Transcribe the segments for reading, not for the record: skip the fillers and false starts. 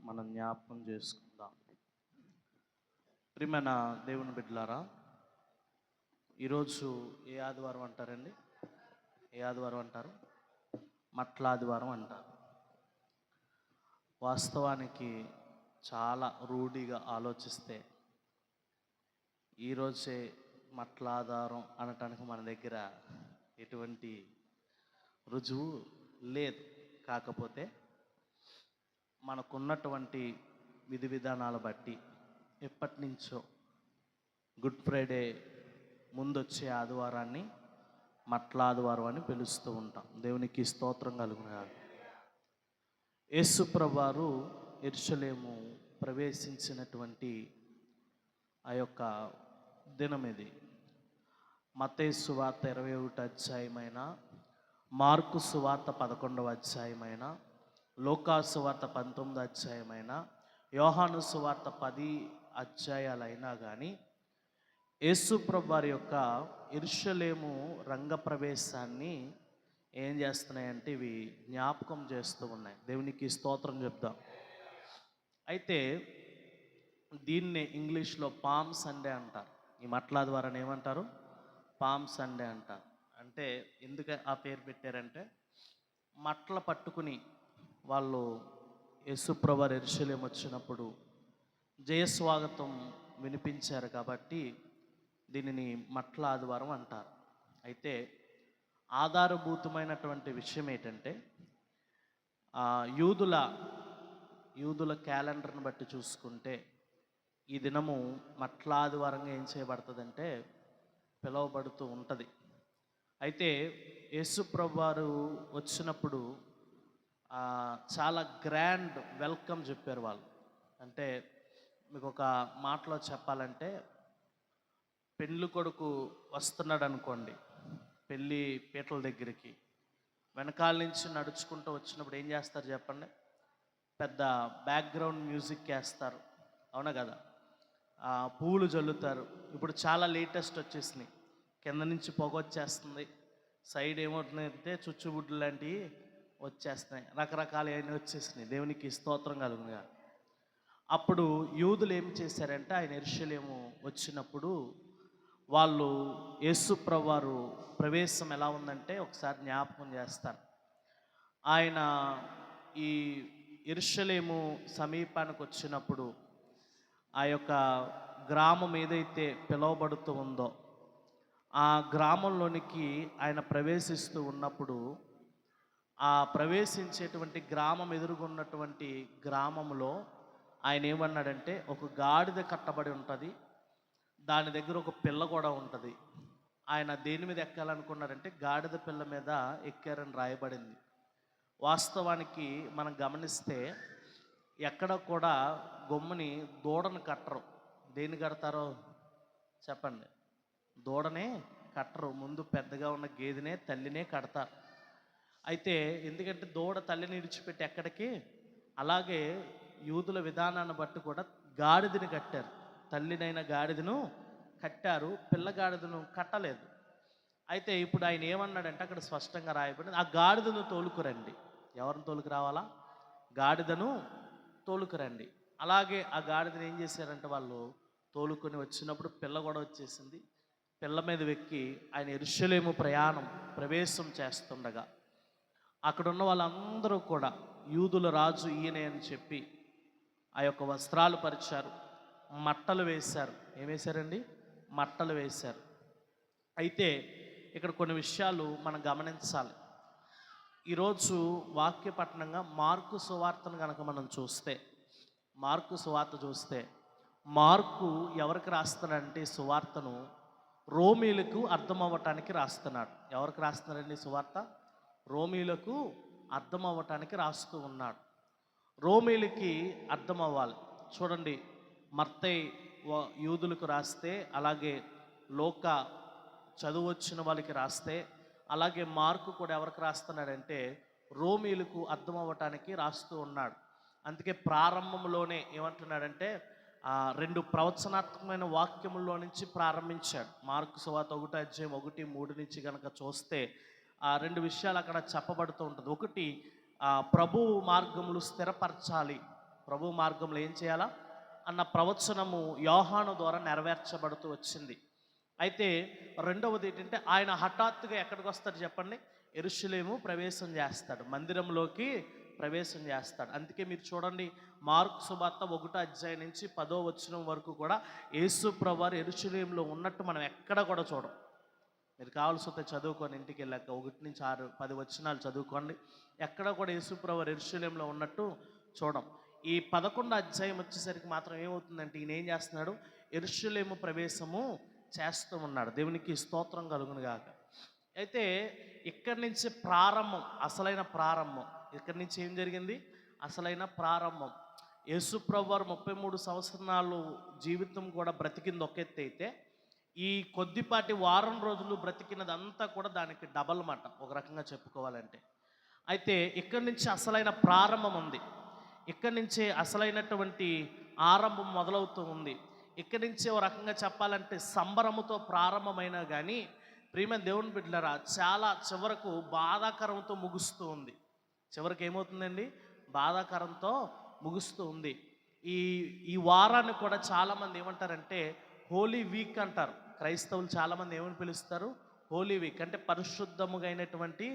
మనం జ్ఞాపకం చేసుకుందాం. ప్రియమైన దేవుని బిడ్డలారా, ఈరోజు ఏ ఆదివారం అంటారండి? ఏ ఆదివారం అంటారు? మట్ల ఆదివారం అంటారు. వాస్తవానికి చాలా రూఢిగా ఆలోచిస్తే ఈరోజే మట్ల ఆధారం అనటానికి మన దగ్గర ఎటువంటి రుజువు లేదు. కాకపోతే మనకున్నటువంటి విధి విధానాలు బట్టి ఎప్పటి నుంచో గుడ్ ఫ్రైడే ముందొచ్చే ఆదివారాన్ని మట్ల ఆదివారం అని పిలుస్తూ ఉంటాం. దేవునికి స్తోత్రం కలుగును. యేసు ప్రభువారు యెరూషలేము ప్రవేశించినటువంటి ఆ యొక్క దినం ఇది. మత్తయి సువార్త 21 అధ్యాయమైన, మార్కు సువార్త 11వ అధ్యాయమైన, లూకా సువార్త 19వ అధ్యాయమైన, యోహాను సువార్త 10 అధ్యాయాలైనా కానీ యేసు ప్రభువారి యొక్క యెరూషలేము రంగప్రవేశాన్ని ఏం చేస్తున్నాయంటే ఇవి జ్ఞాపకం చేస్తూ ఉన్నాయి. దేవునికి స్తోత్రం చెప్దాం. అయితే దీన్నే ఇంగ్లీష్లో పామ్ సండే అంటారు. ఈ మట్ల ఆదివారాన్ని ఏమంటారు? పామ్ సండే అంటారు. అంటే ఎందుకు ఆ పేరు పెట్టారంటే, మట్ల పట్టుకుని వాళ్ళు యేసు ప్రభువారు యెరూషలేము వచ్చినప్పుడు జయస్వాగతం వినిపించారు కాబట్టి దీనిని మట్ల ఆదివారం అంటారు. అయితే ఆధారభూతమైనటువంటి విషయం ఏంటంటే, యూదుల క్యాలెండర్ని బట్టి చూసుకుంటే ఈ దినము మట్ల ఆదివారంగా ఏం చేయబడుతుందంటే పిలువబడుతూ ఉంటుంది. అయితే యేసు ప్రభువారు వచ్చినప్పుడు చాలా గ్రాండ్ వెల్కమ్ చెప్పారు వాళ్ళు. అంటే మీకు ఒక మాటలో చెప్పాలంటే, పెళ్ళి కొడుకు వస్తున్నాడు అనుకోండి పెళ్ళి పీటల దగ్గరికి, వెనకాల నుంచి నడుచుకుంటూ వచ్చినప్పుడు ఏం చేస్తారు చెప్పండి? పెద్ద బ్యాక్గ్రౌండ్ మ్యూజిక్ వేస్తారు, అవునా కదా? పువ్వులు జల్లుతారు. ఇప్పుడు చాలా లేటెస్ట్ వచ్చేసినాయి. కింద నుంచి పొగ వచ్చేస్తుంది, సైడ్ ఏమవుతుందంటే చుచ్చుబుడ్లు లాంటివి వచ్చేస్తున్నాయి, రకరకాల అన్నీ వచ్చేసినాయి. దేవునికి స్తోత్రం కలుగునుగా. అప్పుడు యూదులు ఏం చేశారంటే, ఆయన యెరూషలేము వచ్చినప్పుడు వాళ్ళు యేసు ప్రభువారు ప్రవేశం ఎలా ఉందంటే ఒకసారి జ్ఞాపకం చేస్తారు. ఆయన ఈ యెరూషలేము సమీపానికి వచ్చినప్పుడు ఆ యొక్క గ్రామం ఏదైతే పిలువబడుతూ ఉందో ఆ గ్రామంలోనికి ఆయన ప్రవేశిస్తూ ఉన్నప్పుడు, ఆ ప్రవేశించేటువంటి గ్రామం ఎదురుగున్నటువంటి గ్రామంలో ఆయన ఏమన్నాడంటే, ఒక గాడిద కట్టబడి ఉంటుంది, దాని దగ్గర ఒక పిల్ల కూడా ఉంటుంది. ఆయన దేని మీద ఎక్కాలనుకున్నారంటే గాడిద పిల్ల మీద ఎక్కారని రాయబడింది. వాస్తవానికి మనం గమనిస్తే ఎక్కడ కూడా గొమ్ముని దూడను కట్టరు. దేన్ని కడతారో చెప్పండి? దూడనే కట్టరు. ముందు పెద్దగా ఉన్న గేదెనే, తల్లినే కడతారు. అయితే ఎందుకంటే దూడ తల్లిని విడిచిపెట్టి ఎక్కడికి, అలాగే యూదుల విధానాన్ని బట్టి కూడా గాడిదని కట్టారు. తల్లినైన గాడిదను కట్టారు, పిల్ల గాడిదను కట్టలేదు. అయితే ఇప్పుడు ఆయన ఏమన్నాడంటే అక్కడ స్పష్టంగా రాయబడింది, ఆ గాడిదను తోలుకురండి. ఎవరిని తోలుకురావాలా? గాడిదను తోలుకురండి. అలాగే ఆ గాడిదని ఏం చేశారంటే వాళ్ళు తోలుకొని వచ్చినప్పుడు పిల్ల కూడా వచ్చేసింది. పిల్ల మీద వెక్కి ఆయన యెరూషలేము ప్రవేశం చేస్తుండగా అక్కడున్న వాళ్ళందరూ కూడా యూదుల రాజు ఈయనే అని చెప్పి ఆ యొక్క వస్త్రాలు పరిచారు, మట్టలు వేశారు. ఏం వేశారండి? మట్టలు వేశారు. అయితే ఇక్కడ కొన్ని విషయాలు మనం గమనించాలి. ఈరోజు వాక్యపట్నంగా మార్కు సువార్తను కనుక మనం చూస్తే, మార్కు సువార్త చూస్తే మార్కు ఎవరికి రాస్తున్నాడంటే సువార్తను రోమీలకు అర్థం అవ్వటానికి రాస్తున్నాడు. ఎవరికి రాస్తున్నాడండి సువార్త? రోమీలకు అర్థం అవ్వటానికి రాస్తూ ఉన్నాడు. రోమీలకి అర్థం అవ్వాలి. చూడండి, మత్తయి యూదులకు రాస్తే, అలాగే లూకా చదువు వచ్చిన వాళ్ళకి రాస్తే, అలాగే మార్కు కూడా ఎవరికి రాస్తున్నాడంటే రోమీలకు అర్థం అవ్వటానికి రాస్తూ ఉన్నాడు. అందుకే ప్రారంభంలోనే ఏమంటున్నాడంటే 2 ప్రవచనాత్మకమైన వాక్యముల్లో నుంచి ప్రారంభించాడు. మార్కు సువార్త 1 అధ్యాయం 1-3 నుంచి కనుక చూస్తే 2 విషయాలు అక్కడ చెప్పబడుతూ ఉంటుంది. ఒకటి, ప్రభు మార్గములు స్థిరపరచాలి. ప్రభు మార్గంలో ఏం చేయాలా అన్న ప్రవచనము యోహాను ద్వారా నెరవేర్చబడుతూ వచ్చింది. అయితే రెండవది ఏంటంటే ఆయన హఠాత్తుగా ఎక్కడికి వస్తాడు చెప్పండి? యెరూషలేము ప్రవేశం చేస్తాడు, మందిరంలోకి ప్రవేశం చేస్తాడు. అందుకే మీరు చూడండి, మార్కు సువార్త 1వ అధ్యాయం నుంచి 10వ వచనం వరకు కూడా యేసు ప్రభువారు యెరూషలేములో ఉన్నట్టు మనం ఎక్కడ కూడా చూడం. మీరు కావాల్సి వస్తే చదువుకొని ఇంటికి వెళ్ళాక 1 నుంచి 6, 10 వచనాలు చదువుకోండి. ఎక్కడ కూడా యేసు ప్రభువారు యెరూషలేములో ఉన్నట్టు చూడం. ఈ 11వ అధ్యాయం వచ్చేసరికి మాత్రం ఏమవుతుందంటే ఈయన ఏం చేస్తున్నాడు? యెరూషలేము ప్రవేశము చేస్తూ ఉన్నాడు. దేవునికి స్తోత్రం కలుగును గాక. అయితే ఇక్కడి నుంచి ప్రారంభం, అసలైన ప్రారంభం. ఇక్కడి నుంచి ఏం జరిగింది? అసలైన ప్రారంభం. యేసు ప్రభువారు 33 సంవత్సరాలు జీవితం కూడా బ్రతికింది ఒక ఎత్తు అయితే, ఈ కొద్దిపాటి వారం రోజులు బ్రతికినదంతా కూడా దానికి డబల్ మాట ఒక రకంగా చెప్పుకోవాలంటే. అయితే ఇక్కడి నుంచి అసలైన ప్రారంభం ఉంది. ఇక్కడి నుంచే అసలైనటువంటి ఆరంభం మొదలవుతూ ఉంది. ఇక్కడి నుంచే ఒక రకంగా చెప్పాలంటే సంబరముతో ప్రారంభమైనా కానీ ప్రియమైన దేవుని బిడ్డలారా, చాలా చివరకు బాధాకరంతో ముగుస్తూ ఉంది. చివరికి ఏమవుతుందండి? బాధాకరంతో ముగుస్తూ ఉంది. ఈ వారాన్ని కూడా చాలామంది ఏమంటారంటే హోలీ వీక్ అంటారు. క్రైస్తవులు చాలామంది ఏమని పిలుస్తారు? హోలీ వీక్ అంటే పరిశుద్ధముగా అయినటువంటి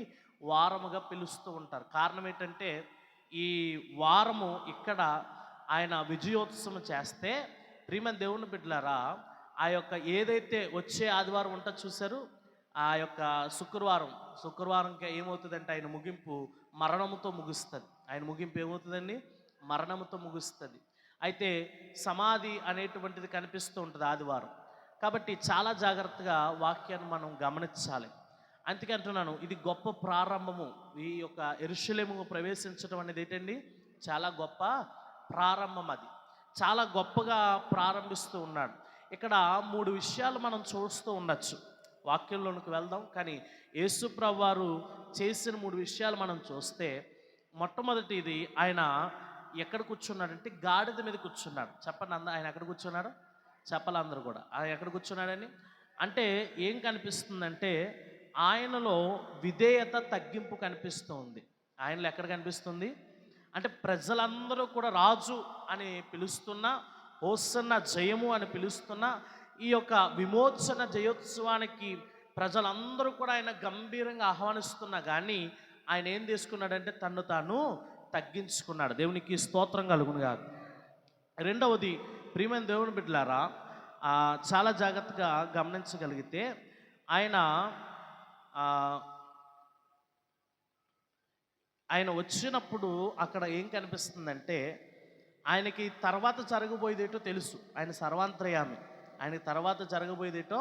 వారముగా పిలుస్తూ ఉంటారు. కారణం ఏంటంటే ఈ వారము ఇక్కడ ఆయన విజయోత్సవం చేస్తే ప్రియమైన దేవుని బిడ్డలారా, ఆ యొక్క ఏదైతే వచ్చే ఆదివారం ఉంటుందో చూశారు, ఆ యొక్క శుక్రవారంకి ఏమవుతుందంటే ఆయన ముగింపు మరణముతో ముగుస్తుంది. ఆయన ముగింపు ఏమవుతుందండి? మరణముతో ముగుస్తుంది. అయితే సమాధి అనేటువంటిది కనిపిస్తూ ఉంటుంది ఆదివారం. కాబట్టి చాలా జాగ్రత్తగా వాక్యాన్ని మనం గమనించాలి. అందుకే అంటున్నాను, ఇది గొప్ప ప్రారంభము. ఈ యొక్క యెరూషలేము ప్రవేశించడం అనేది ఏంటండి? చాలా గొప్ప ప్రారంభం. అది చాలా గొప్పగా ప్రారంభిస్తూ ఉన్నాడు. ఇక్కడ 3 విషయాలు మనం చూస్తూ ఉండొచ్చు. వాక్యంలోనికి వెళ్దాం. కానీ యేసు ప్రభువారు చేసిన 3 విషయాలు మనం చూస్తే, మొట్టమొదటిది ఆయన ఎక్కడ కూర్చున్నాడంటే గాడిద మీద కూర్చున్నాడు. చెప్పండి, ఆయన ఎక్కడ కూర్చున్నాడు? చెప్పాలి అందరూ కూడా. ఆయన ఎక్కడ కూర్చున్నాడని అంటే ఏం కనిపిస్తుందంటే ఆయనలో విధేయత, తగ్గింపు కనిపిస్తూ ఉంది. ఆయనలో ఎక్కడ కనిపిస్తుంది అంటే ప్రజలందరూ కూడా రాజు అని పిలుస్తున్నా, హోసన్న జయము అని పిలుస్తున్నా, ఈ యొక్క విమోచన జయోత్సవానికి ప్రజలందరూ కూడా ఆయన గంభీరంగా ఆహ్వానిస్తున్నా కానీ ఆయన ఏం తీసుకున్నాడంటే తన్ను తాను తగ్గించుకున్నాడు. దేవునికి స్తోత్రం కలుగును కాదు. రెండవది, ప్రియమైన దేవుని బిడ్డలారా, చాలా జాగ్రత్తగా గమనించగలిగితే ఆయన వచ్చినప్పుడు అక్కడ ఏం కనిపిస్తుందంటే ఆయనకి తర్వాత జరగబోయేదేటో తెలుసు. ఆయన సర్వాంతర్యామి, ఆయనకి తర్వాత జరగబోయేదేటో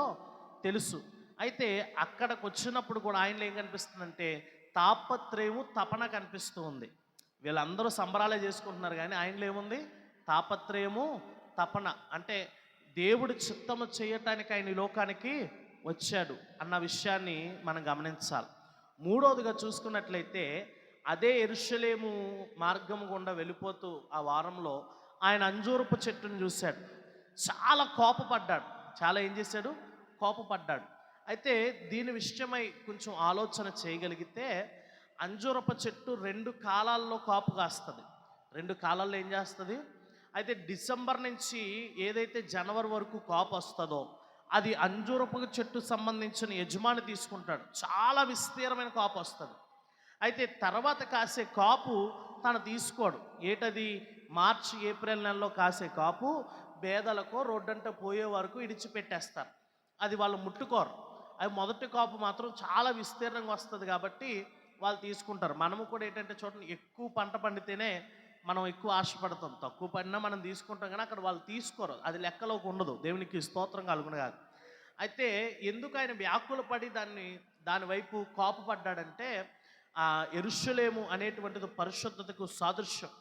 తెలుసు. అయితే అక్కడికి వచ్చినప్పుడు కూడా ఆయనలో ఏం కనిపిస్తుందంటే తాపత్రయము, తపన కనిపిస్తూ ఉంది. వీళ్ళందరూ సంబరాలే చేసుకుంటున్నారు కానీ ఆయనలో ఏముంది? తాపత్రయము, తపన. అంటే దేవుడి చిత్తము చేయటానికి ఆయన ఈ లోకానికి వచ్చాడు అన్న విషయాన్ని మనం గమనించాలి. మూడవదిగా చూసుకున్నట్లయితే అదే యెరూషలేము మార్గం గుండా వెళ్ళిపోతూ ఆ వారంలో ఆయన అంజూరపు చెట్టును చూశాడు. చాలా కోపపడ్డాడు. చాలా ఏం చేశాడు? కోపపడ్డాడు. అయితే దీని విషయమై కొంచెం ఆలోచన చేయగలిగితే అంజూరపు చెట్టు 2 కాలాల్లో కాపు కాస్తుంది. 2 కాలాల్లో ఏం చేస్తుంది? అయితే డిసెంబర్ నుంచి ఏదైతే జనవరి వరకు కాపు వస్తుందో అది అంజూరపు చెట్టు సంబంధించిన యజమాని తీసుకుంటాడు. చాలా విస్తీర్ణమైన కాపు వస్తుంది. అయితే తర్వాత కాసే కాపు తను తీసుకోడు. ఏటది? మార్చి, ఏప్రిల్ నెలలో కాసే కాపు బేదలకో రోడ్డంట పోయే వరకు ఇడిచిపెట్టేస్తారు. అది వాళ్ళు ముట్టుకోరు. అది మొదటి కాపు మాత్రం చాలా విస్తీర్ణంగా వస్తుంది కాబట్టి వాళ్ళు తీసుకుంటారు. మనము కూడా ఏంటంటే చూడండి, ఎక్కువ పంట పండితేనే మనం ఎక్కువ ఆశపడతాం, తక్కువ పడినా మనం తీసుకుంటాం. కానీ అక్కడ వాళ్ళు తీసుకోరు, అది లెక్కలోకి ఉండదు. దేవునికి స్తోత్రం కలుగును కాదు. అయితే ఎందుకు ఆయన వ్యాకుల పడి దాని వైపు కాపు పడ్డాడంటే యెరూషలేము అనేటువంటిది పరిశుద్ధతకు సాదృశ్యం.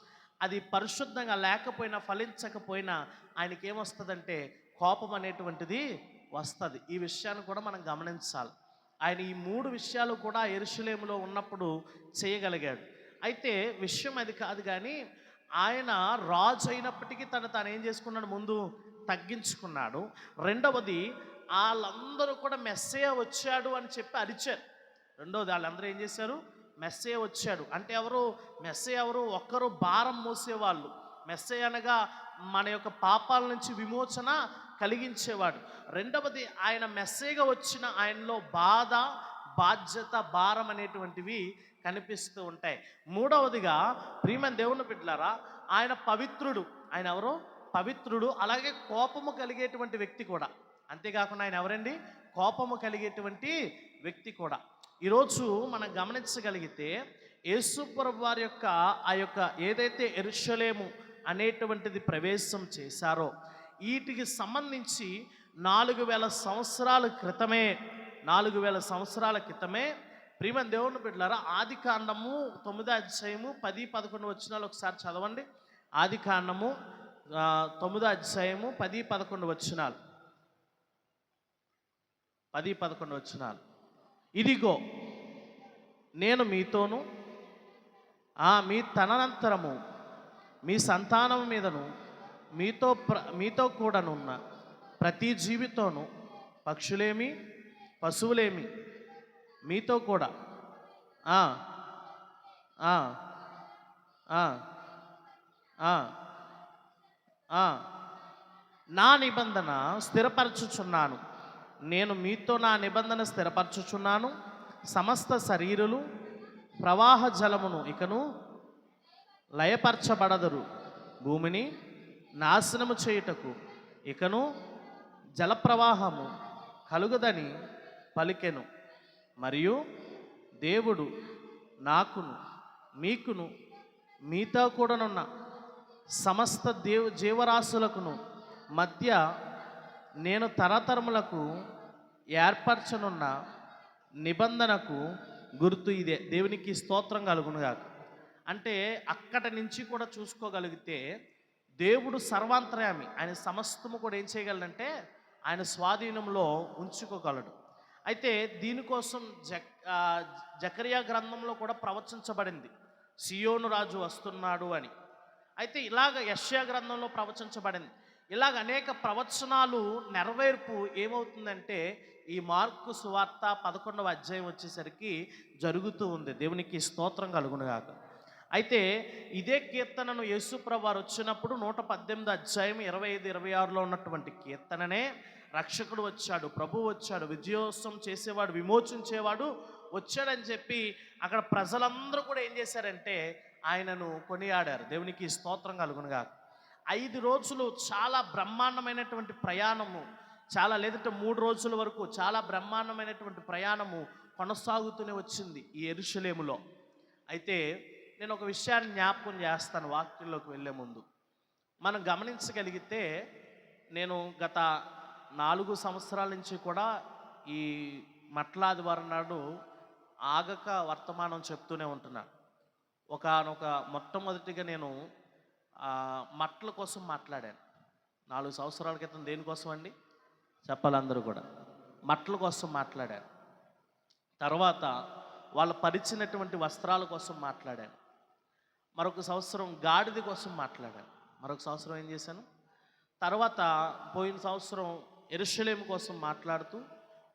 అది పరిశుద్ధంగా లేకపోయినా, ఫలించకపోయినా ఆయనకి ఏమొస్తుందంటే కోపం అనేటువంటిది వస్తుంది. ఈ విషయాన్ని కూడా మనం గమనించాలి. ఆయన ఈ 3 విషయాలు కూడా యెరూషలేములో ఉన్నప్పుడు చేయగలిగాడు. అయితే విషయం అది కాదు కానీ ఆయన రాజు అయినప్పటికీ తాను ఏం చేసుకున్నాడు? ముందు తగ్గించుకున్నాడు. రెండవది, వాళ్ళందరూ కూడా మెస్సయ్య వచ్చాడు అని చెప్పి అరిచారు. రెండవది, వాళ్ళందరూ ఏం చేశారు? మెస్సయ్య వచ్చాడు అంటే ఎవరు? మెస్సయ్య ఎవరు? ఒక్కరు భారం మోసేవాళ్ళు, మెస్సయ్య అనగా మన యొక్క పాపాల నుంచి విమోచన కలిగించేవాడు. రెండవది, ఆయన మెస్సయ్యగా వచ్చిన ఆయనలో బాధ, బాధ్యత, భారం అనేటువంటివి కనిపిస్తూ ఉంటాయి. మూడవదిగా ప్రియమైన దేవుని బిడ్డలారా, ఆయన పవిత్రుడు. ఆయన ఎవరో పవిత్రుడు, అలాగే కోపము కలిగేటువంటి వ్యక్తి కూడా. అంతేకాకుండా ఆయన ఎవరండి? కోపము కలిగేటువంటి వ్యక్తి కూడా. ఈరోజు మనం గమనించగలిగితే యేసు ప్రభువు వారి యొక్క ఆ యొక్క ఏదైతే యెరూషలేము అనేటువంటిది ప్రవేశం చేశారో, వీటికి సంబంధించి 4000 సంవత్సరాల క్రితమే 4000 సంవత్సరాల క్రితమే ప్రియమైన దేవుని బిడ్డలారా, ఆది కాండము 9వ అధ్యాయము 10, 11 వచనాలు ఒకసారి చదవండి. ఆది కాండము 9వ అధ్యాయము 10, 11 వచనాలు. 10, 11 వచనాలు. ఇదిగో నేను మీతోను మీ తదనంతరము మీ సంతానం మీదను మీతో కూడానున్న ప్రతి జీవితోను, పక్షులేమి పశువులేమి మీతో కూడా నా నిబంధన స్థిరపరచుచున్నాను. నేను మీతో నా నిబంధన స్థిరపరచుచున్నాను. సమస్త శరీరులు ప్రవాహ జలమును ఇకను లయపరచబడదురు. భూమిని నాశనము చేయుటకు ఇకను జలప్రవాహము కలుగదని పలికెను. మరియు దేవుడు నాకును మీకును మీతో కూడానున్న సమస్త జీవరాశులకును మధ్య నేను తరతరములకు ఏర్పరచనున్న నిబంధనకు గుర్తు ఇదే. దేవునికి స్తోత్రం కలుగునుగాక. అంటే అక్కడి నుంచి కూడా చూసుకోగలిగితే దేవుడు సర్వాంతర్యామి. ఆయన సమస్తము కూడా ఏం చేయగలడంటే ఆయన స్వాధీనంలో ఉంచుకోగలడు. అయితే దీనికోసం జకరియా గ్రంథంలో కూడా ప్రవచించబడింది, సియోను రాజు వస్తున్నాడు అని. అయితే ఇలాగ యెషయా గ్రంథంలో ప్రవచించబడింది. ఇలాగ అనేక ప్రవచనాలు నెరవేర్పు ఏమవుతుందంటే ఈ మార్కు సువార్త 11వ అధ్యాయం వచ్చేసరికి జరుగుతూ ఉంది. దేవునికి స్తోత్రం కలుగునుగాక. అయితే ఇదే కీర్తనను యేసుప్రభువు వారు వచ్చినప్పుడు 118 అధ్యాయం 25, 26లో ఉన్నటువంటి కీర్తననే రక్షకుడు వచ్చాడు, ప్రభువు వచ్చాడు, విజయోత్సవం చేసేవాడు, విమోచించేవాడు వచ్చాడని చెప్పి అక్కడ ప్రజలందరూ కూడా ఏం చేశారంటే ఆయనను కొనియాడారు. దేవునికి స్తోత్రం కలుగునుగాక. 5 రోజులు చాలా బ్రహ్మాండమైనటువంటి ప్రయాణము, చాలా లేదంటే 3 రోజుల వరకు చాలా బ్రహ్మాండమైనటువంటి ప్రయాణము కొనసాగుతూనే వచ్చింది ఈ యెరూషలేములో. అయితే నేను ఒక విషయాన్ని జ్ఞాపకం చేస్తాను వాక్యంలోకి వెళ్ళే ముందు. మనం గమనించగలిగితే నేను గత 4 సంవత్సరాల నుంచి కూడా ఈ మట్లాదివారం నాడు ఆగక వర్తమానం చెప్తూనే ఉంటున్నాను. ఒకనొక మొట్టమొదటిగా నేను మట్ల కోసం మాట్లాడాను. 4 సంవత్సరాల క్రితం దేనికోసం అండి చెప్పాలి అందరూ కూడా? మట్ల కోసం మాట్లాడాను. తర్వాత వాళ్ళు పరిచినటువంటి వస్త్రాల కోసం మాట్లాడాను. మరొక సంవత్సరం గాడిద కోసం మాట్లాడాను. మరొక సంవత్సరం ఏం చేశాను? తర్వాత పోయిన సంవత్సరం యెరూషలేము కోసం మాట్లాడుతూ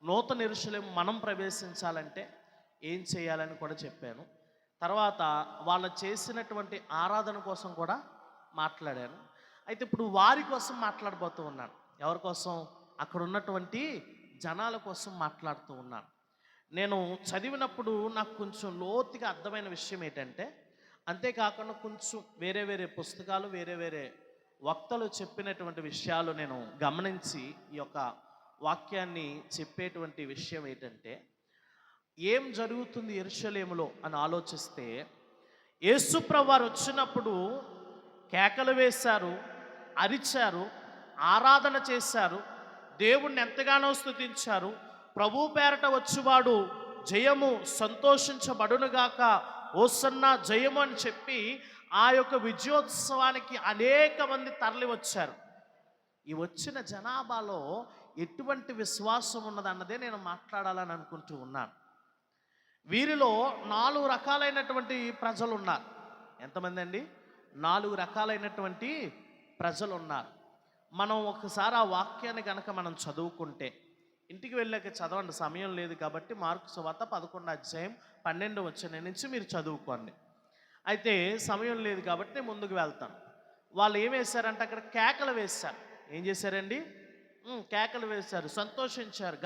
నూతన యెరూషలేము మనం ప్రవేశించాలంటే ఏం చేయాలని కూడా చెప్పాను. తర్వాత వాళ్ళు చేసినటువంటి ఆరాధన కోసం కూడా మాట్లాడాను. అయితే ఇప్పుడు వారి కోసం మాట్లాడబోతూ ఉన్నాను. ఎవరి కోసం? అక్కడ ఉన్నటువంటి జనాల కోసం మాట్లాడుతూ ఉన్నాను. నేను చదివినప్పుడు నాకు కొంచెం లోతుగా అర్థమైన విషయం ఏంటంటే, అంతేకాకుండా కొంచెం వేరే వేరే పుస్తకాలు, వేరే వేరే వక్తలు చెప్పినటువంటి విషయాలు నేను గమనించి ఈ యొక్క వాక్యాన్ని చెప్పేటువంటి విషయం ఏంటంటే, ఏం జరుగుతుంది యెరూషలేములో అని ఆలోచిస్తే, యేసుప్రభువు వారు వచ్చినప్పుడు కేకలు వేశారు, అరిచారు, ఆరాధన చేశారు, దేవుణ్ణి ఎంతగానో స్తుతించారు. ప్రభు పేరట వచ్చువాడు జయము సంతోషించబడునుగాక, ఓసన్నా జయము అని చెప్పి ఆ యొక్క విజయోత్సవానికి అనేక మంది తరలి వచ్చారు. ఈ వచ్చిన జనాభాలో ఎటువంటి విశ్వాసం ఉన్నదన్నదే నేను మాట్లాడాలని అనుకుంటూ ఉన్నాను. వీరిలో 4 రకాలైనటువంటి ప్రజలు ఉన్నారు. ఎంతమంది అండి? 4 రకాలైనటువంటి ప్రజలు ఉన్నారు. మనం ఒకసారి ఆ వాక్యాన్ని కనుక మనం చదువుకుంటే, ఇంటికి వెళ్ళాక చదవండి, సమయం లేదు కాబట్టి మార్కు సువార్త 11వ అధ్యాయం 12వ వచనం నుంచి మీరు చదువుకోండి. అయితే సమయం లేదు కాబట్టి ముందుకు వెళ్తాను. వాళ్ళు ఏం వేశారంటే అక్కడ కేకలు వేశారు. ఏం చేశారండి? కేకలు వేశారు, సంతోషించారు.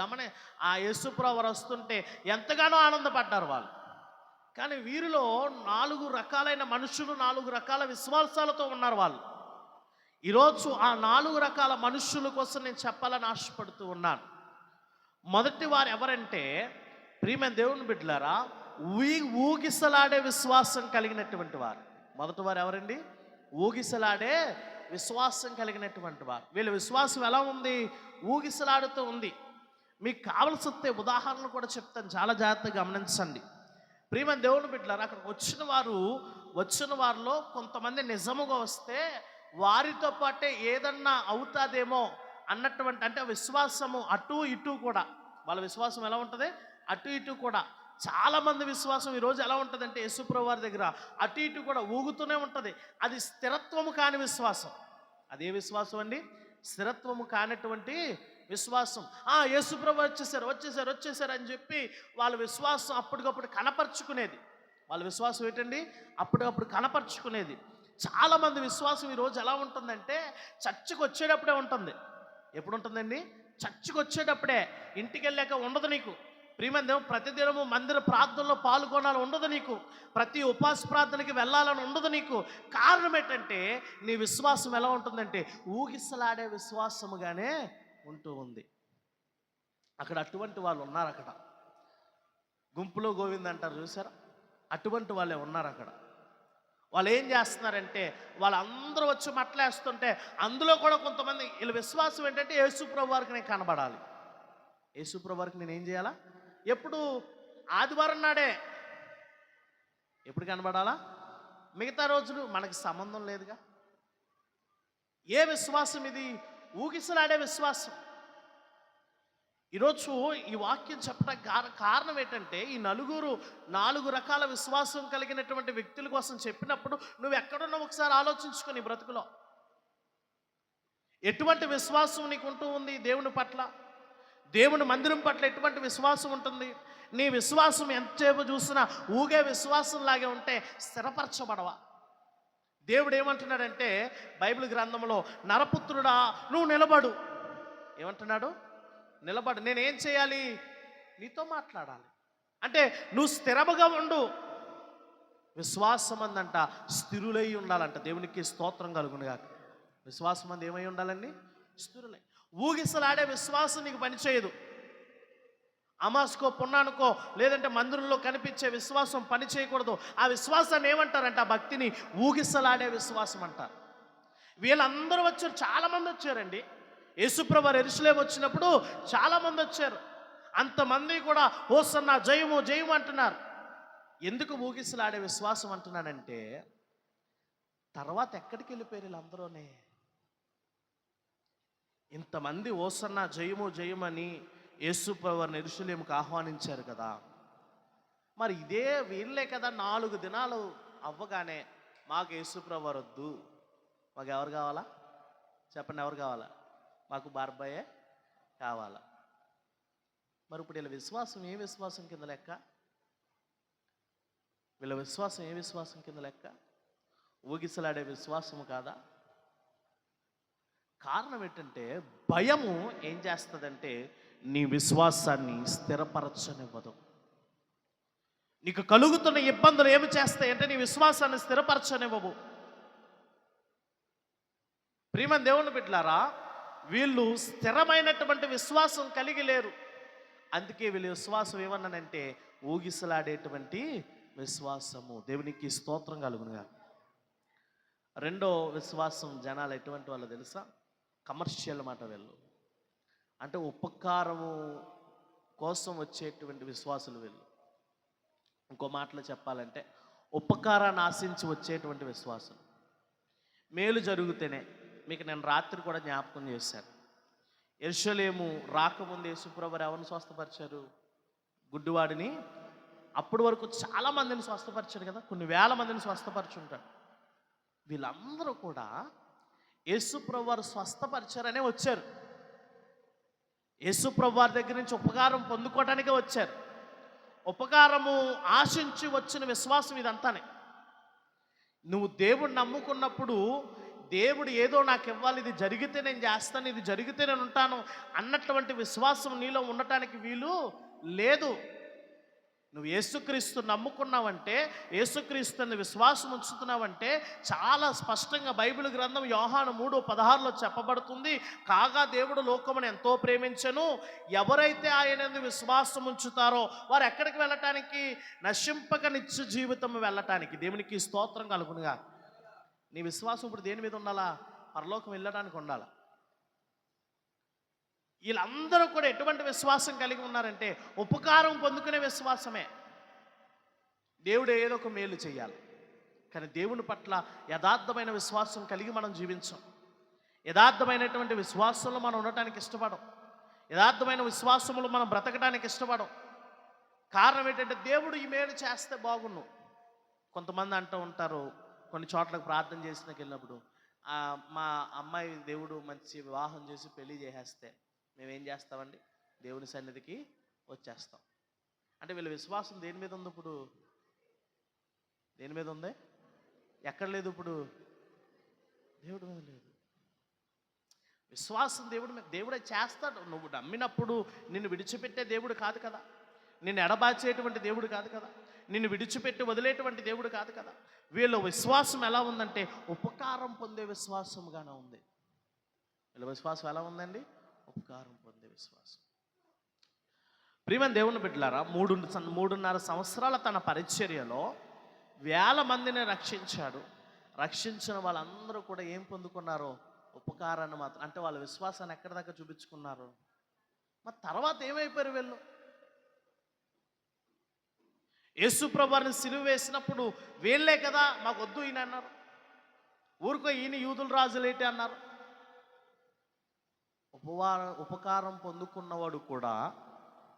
ఆ యేసుప్రభు వారు వస్తుంటే ఎంతగానో ఆనందపడ్డారు వాళ్ళు. కానీ వీరిలో 4 రకాలైన మనుషులు, 4 రకాల విశ్వాసాలతో ఉన్నారు వాళ్ళు. ఈరోజు ఆ 4 రకాల మనుషుల కోసం నేను చెప్పాలని ఆశపడుతూ ఉన్నాను. మొదటి వారు ఎవరంటే, ప్రియమైన దేవుని బిడ్డలారా, ఊగిసలాడే విశ్వాసం కలిగినటువంటి వారు. మొదటి వారు ఎవరండి? ఊగిసలాడే విశ్వాసం కలిగినటువంటి వారు. వీళ్ళ విశ్వాసం ఎలా ఉంది? ఊగిసలాడుతూ ఉంది. మీకు కావలసితే ఉదాహరణ కూడా చెప్తాను, చాలా జాగ్రత్తగా గమనించండి. ప్రియమైన దేవుని బిడ్డలారా, అక్కడికి వచ్చిన వారిలో కొంతమంది నిజముగా వస్తే వారితో పాటే ఏదన్నా అవుతాదేమో అన్నటువంటి, అంటే విశ్వాసము అటు ఇటు కూడా, వాళ్ళ విశ్వాసం ఎలా ఉంటుంది? అటు ఇటు కూడా. చాలామంది విశ్వాసం ఈరోజు ఎలా ఉంటుందంటే, యేసుప్రభు వారి దగ్గర అటు ఇటు కూడా ఊగుతూనే ఉంటుంది. అది స్థిరత్వము కాని విశ్వాసం. అదే విశ్వాసం అండి? స్థిరత్వము కానటువంటి విశ్వాసం. యేసుప్రభు వచ్చేసారు అని చెప్పి వాళ్ళ విశ్వాసం అప్పటికప్పుడు కనపరుచుకునేది. వాళ్ళ విశ్వాసం ఏంటండి? అప్పటికప్పుడు కనపరుచుకునేది. చాలామంది విశ్వాసం ఈరోజు ఎలా ఉంటుందంటే, చర్చికి వచ్చేటప్పుడే ఉంటుంది. ఎప్పుడు ఉంటుందండి? చర్చికి వచ్చేటప్పుడే. ఇంటికి వెళ్ళాక ఉండదు నీకు. ప్రియమైన దేవుడు, ప్రతిదినము మందిర ప్రార్థనలో పాల్గొనాలని ఉండదు నీకు. ప్రతి ఉపవాస ప్రార్థనకి వెళ్ళాలని ఉండదు నీకు. కారణం ఏంటంటే, నీ విశ్వాసం ఎలా ఉంటుందంటే ఊగిసలాడే విశ్వాసముగానే ఉంటూ ఉంది. అక్కడ అటువంటి వాళ్ళు ఉన్నారు. అక్కడ గుంపులో గోవింద అంటారు చూసారా, అటువంటి వాళ్ళే ఉన్నారు అక్కడ. వాళ్ళు ఏం చేస్తున్నారంటే, వాళ్ళందరూ వచ్చి మట్లేస్తుంటే అందులో కూడా కొంతమంది వీళ్ళ విశ్వాసం ఏంటంటే, యేసుప్రభు వారికి నేను కనబడాలి. యేసుప్రభు వారికి నేను ఏం చేయాలా? ఎప్పుడు? ఆదివారం నాడే. ఎప్పుడు కనబడాలా? మిగతా రోజులు మనకి సంబంధం లేదుగా. ఏ విశ్వాసం ఇది? ఊగిసలాడే విశ్వాసం. ఈరోజు ఈ వాక్యం చెప్పడానికి కారణం ఏంటంటే, ఈ 4 రకాల విశ్వాసం కలిగినటువంటి వ్యక్తుల కోసం చెప్పినప్పుడు నువ్వు ఎక్కడున్నావు ఒకసారి ఆలోచించుకో. నీ బ్రతుకులో ఎటువంటి విశ్వాసం నీకు ఉంటూ ఉంది? దేవుని పట్ల, దేవుని మందిరం పట్ల ఎటువంటి విశ్వాసం ఉంటుంది? నీ విశ్వాసం ఎంతసేపు చూసినా ఊగే విశ్వాసం లాగే ఉంటే స్థిరపరచబడవా? దేవుడు ఏమంటున్నాడంటే బైబిల్ గ్రంథంలో, నరపుత్రుడా నువ్వు నిలబడు. ఏమంటున్నాడు? నిలబడు. నేనేం చేయాలి? నీతో మాట్లాడాలి. అంటే నువ్వు స్థిరముగా ఉండు. విశ్వాసం అందంట స్థిరులై ఉండాలంట. దేవునికి స్తోత్రం కలుగునుగా. విశ్వాసం అంది ఏమై ఉండాలండి? స్థిరులై. ఊగిసలాడే విశ్వాసం నీకు పనిచేయదు. అమాస్కో పున్నానుకో లేదంటే మందిరంలో కనిపించే విశ్వాసం పని చేయకూడదు. ఆ విశ్వాసాన్ని ఏమంటారంట? ఆ భక్తిని ఊగిసలాడే విశ్వాసం అంటారు. వీళ్ళందరూ వచ్చారు, చాలామంది వచ్చారండి. యేసుప్రభు వారు యెరూషలేము వచ్చినప్పుడు చాలామంది వచ్చారు. అంతమంది కూడా హోసన్నా జయము జయము అంటున్నారు. ఎందుకు ఊగిసలాడే విశ్వాసం అంటున్నానంటే, తర్వాత ఎక్కడికి వెళ్ళిపోయారు వీళ్ళందరూనే? ఇంతమంది హోసన్నా జయము జయమని యేసుప్రభు వారిని యెరూషలేముకు ఆహ్వానించారు కదా. మరి ఇదే వీళ్ళే కదా 4 దినాలు అవ్వగానే మాకు యేసుప్రభు వారు వద్దు, మాకు ఎవరు కావాలా? చెప్పండి, ఎవరు కావాలా? మాకు బార్బాయే కావాలా. మరి ఇప్పుడు వీళ్ళ విశ్వాసం ఏ విశ్వాసం కింద లెక్క? వీళ్ళ విశ్వాసం ఏ విశ్వాసం కింద లెక్క? ఊగిసలాడే విశ్వాసము కాదా? కారణం ఏంటంటే, భయము ఏం చేస్తుందంటే నీ విశ్వాసాన్ని స్థిరపరచనివ్వదు. నీకు కలుగుతున్న ఇబ్బందులు ఏమి చేస్తాయంటే నీ విశ్వాసాన్ని స్థిరపరచనివ్వవు. ప్రియమైన దేవుని బిడ్డలారా, వీళ్ళు స్థిరమైనటువంటి విశ్వాసం కలిగి లేరు. అందుకే వీళ్ళ విశ్వాసం ఏమన్నానంటే ఊగిసలాడేటువంటి విశ్వాసము. దేవునికి స్తోత్రం కలుగునుగా. రెండో విశ్వాసం జనాలు ఎటువంటి వాళ్ళు తెలుసా? కమర్షియల్ మాట. వీళ్ళు అంటే ఉపకారము కోసం వచ్చేటువంటి విశ్వాసులు వీళ్ళు. ఇంకో మాటలో చెప్పాలంటే ఉపకారాన్ని ఆశించి వచ్చేటువంటి విశ్వాసులు. మేలు జరుగుతేనే, మీకు నేను రాత్రి కూడా జ్ఞాపకం చేశాను, యెరూషలేము రాకముందు యేసుప్రభు వారు ఎవరిని స్వస్థపరిచారు? గుడ్డివాడిని. అప్పటి వరకు చాలా మందిని స్వస్థపరిచాడు కదా, కొన్ని వేల మందిని స్వస్థపరిచుంటాడు. వీళ్ళందరూ కూడా యేసుప్రభు వారు స్వస్థపరిచారనే వచ్చారు. యేసుప్రభు వారి దగ్గర నుంచి ఉపకారం పొందుకోవటానికే వచ్చారు. ఉపకారము ఆశించి వచ్చిన విశ్వాసం ఇదంతానే. నువ్వు దేవుణ్ణి నమ్ముకున్నప్పుడు దేవుడు ఏదో నాకు ఇవ్వాలి, ఇది జరిగితే నేను చేస్తాను, ఇది జరిగితే నేను ఉంటాను అన్నటువంటి విశ్వాసం నీలో ఉండటానికి వీలు లేదు. నువ్వు యేసుక్రీస్తు నమ్ముకున్నావంటే, యేసుక్రీస్తుని విశ్వాసం ఉంచుతున్నావంటే చాలా స్పష్టంగా బైబిల్ గ్రంథం యోహాను 3:16 చెప్పబడుతుంది. కాగా దేవుడు లోకమును ఎంతో ప్రేమించెను, ఎవరైతే ఆయన యందు విశ్వాసం ఉంచుతారో వారు ఎక్కడికి వెళ్ళటానికి? నశింపక నిత్య జీవితం వెళ్ళటానికి. దేవునికి స్తోత్రం కలుగునుగా. నీ విశ్వాసం ఇప్పుడు దేని మీద ఉండాలా? పరలోకం వెళ్ళడానికి ఉండాలా. వీళ్ళందరూ కూడా ఎటువంటి విశ్వాసం కలిగి ఉన్నారంటే ఉపకారం పొందుకునే విశ్వాసమే. దేవుడు ఏదో ఒక మేలు చేయాలి, కానీ దేవుని పట్ల యథార్థమైన విశ్వాసం కలిగి మనం జీవించాం. యథార్థమైనటువంటి విశ్వాసంలో మనం ఉండటానికి ఇష్టపడం, యథార్థమైన విశ్వాసంలో మనం బ్రతకడానికి ఇష్టపడం. కారణం ఏంటంటే దేవుడు ఈ మేలు చేస్తే బాగున్ను. కొంతమంది అంటూ ఉంటారు, కొన్ని చోట్లకు ప్రార్థన చేసినకి వెళ్ళినప్పుడు, మా అమ్మాయి దేవుడు మంచి వివాహం చేసి పెళ్లి చేసేస్తే మేమేం చేస్తామండి? దేవుని సన్నిధికి వచ్చేస్తాం. అంటే వీళ్ళ విశ్వాసం దేని మీద ఉంది? ఇప్పుడు దేని మీద ఉంది? ఎక్కడ లేదు. ఇప్పుడు దేవుడి మీద లేదు విశ్వాసం. దేవుడే చేస్తాడు. నువ్వు నమ్మినప్పుడు నిన్ను విడిచిపెట్టే దేవుడు కాదు కదా, నిన్ను ఎడబాచేటువంటి దేవుడు కాదు కదా, నిన్ను విడిచిపెట్టి వదిలేటువంటి దేవుడు కాదు కదా. వీళ్ళ విశ్వాసం ఎలా ఉందంటే ఉపకారం పొందే విశ్వాసంగానే ఉంది. వీళ్ళ విశ్వాసం ఎలా ఉందండి? ఉపకారం పొందే విశ్వాసం. ప్రియమైన దేవుని బిడ్డలారా, 3.5 సంవత్సరాల తన పరిచర్యలో వేల మందిని రక్షించాడు. రక్షించిన వాళ్ళందరూ కూడా ఏం పొందుకున్నారో? ఉపకారాన్ని మాత్రం. అంటే వాళ్ళ విశ్వాసాన్ని ఎక్కడి దాకా చూపించుకున్నారు? మరి తర్వాత ఏమైపోయారు వీళ్ళు? యేసు ప్రభువుని సిలువ వేసినప్పుడు వీళ్ళే కదా మాకు వద్దు ఈయన అన్నారు. ఊరుకో ఈయన యూదుల రాజులేటి అన్నారు. ఉపకారం పొందుకున్నవాడు కూడా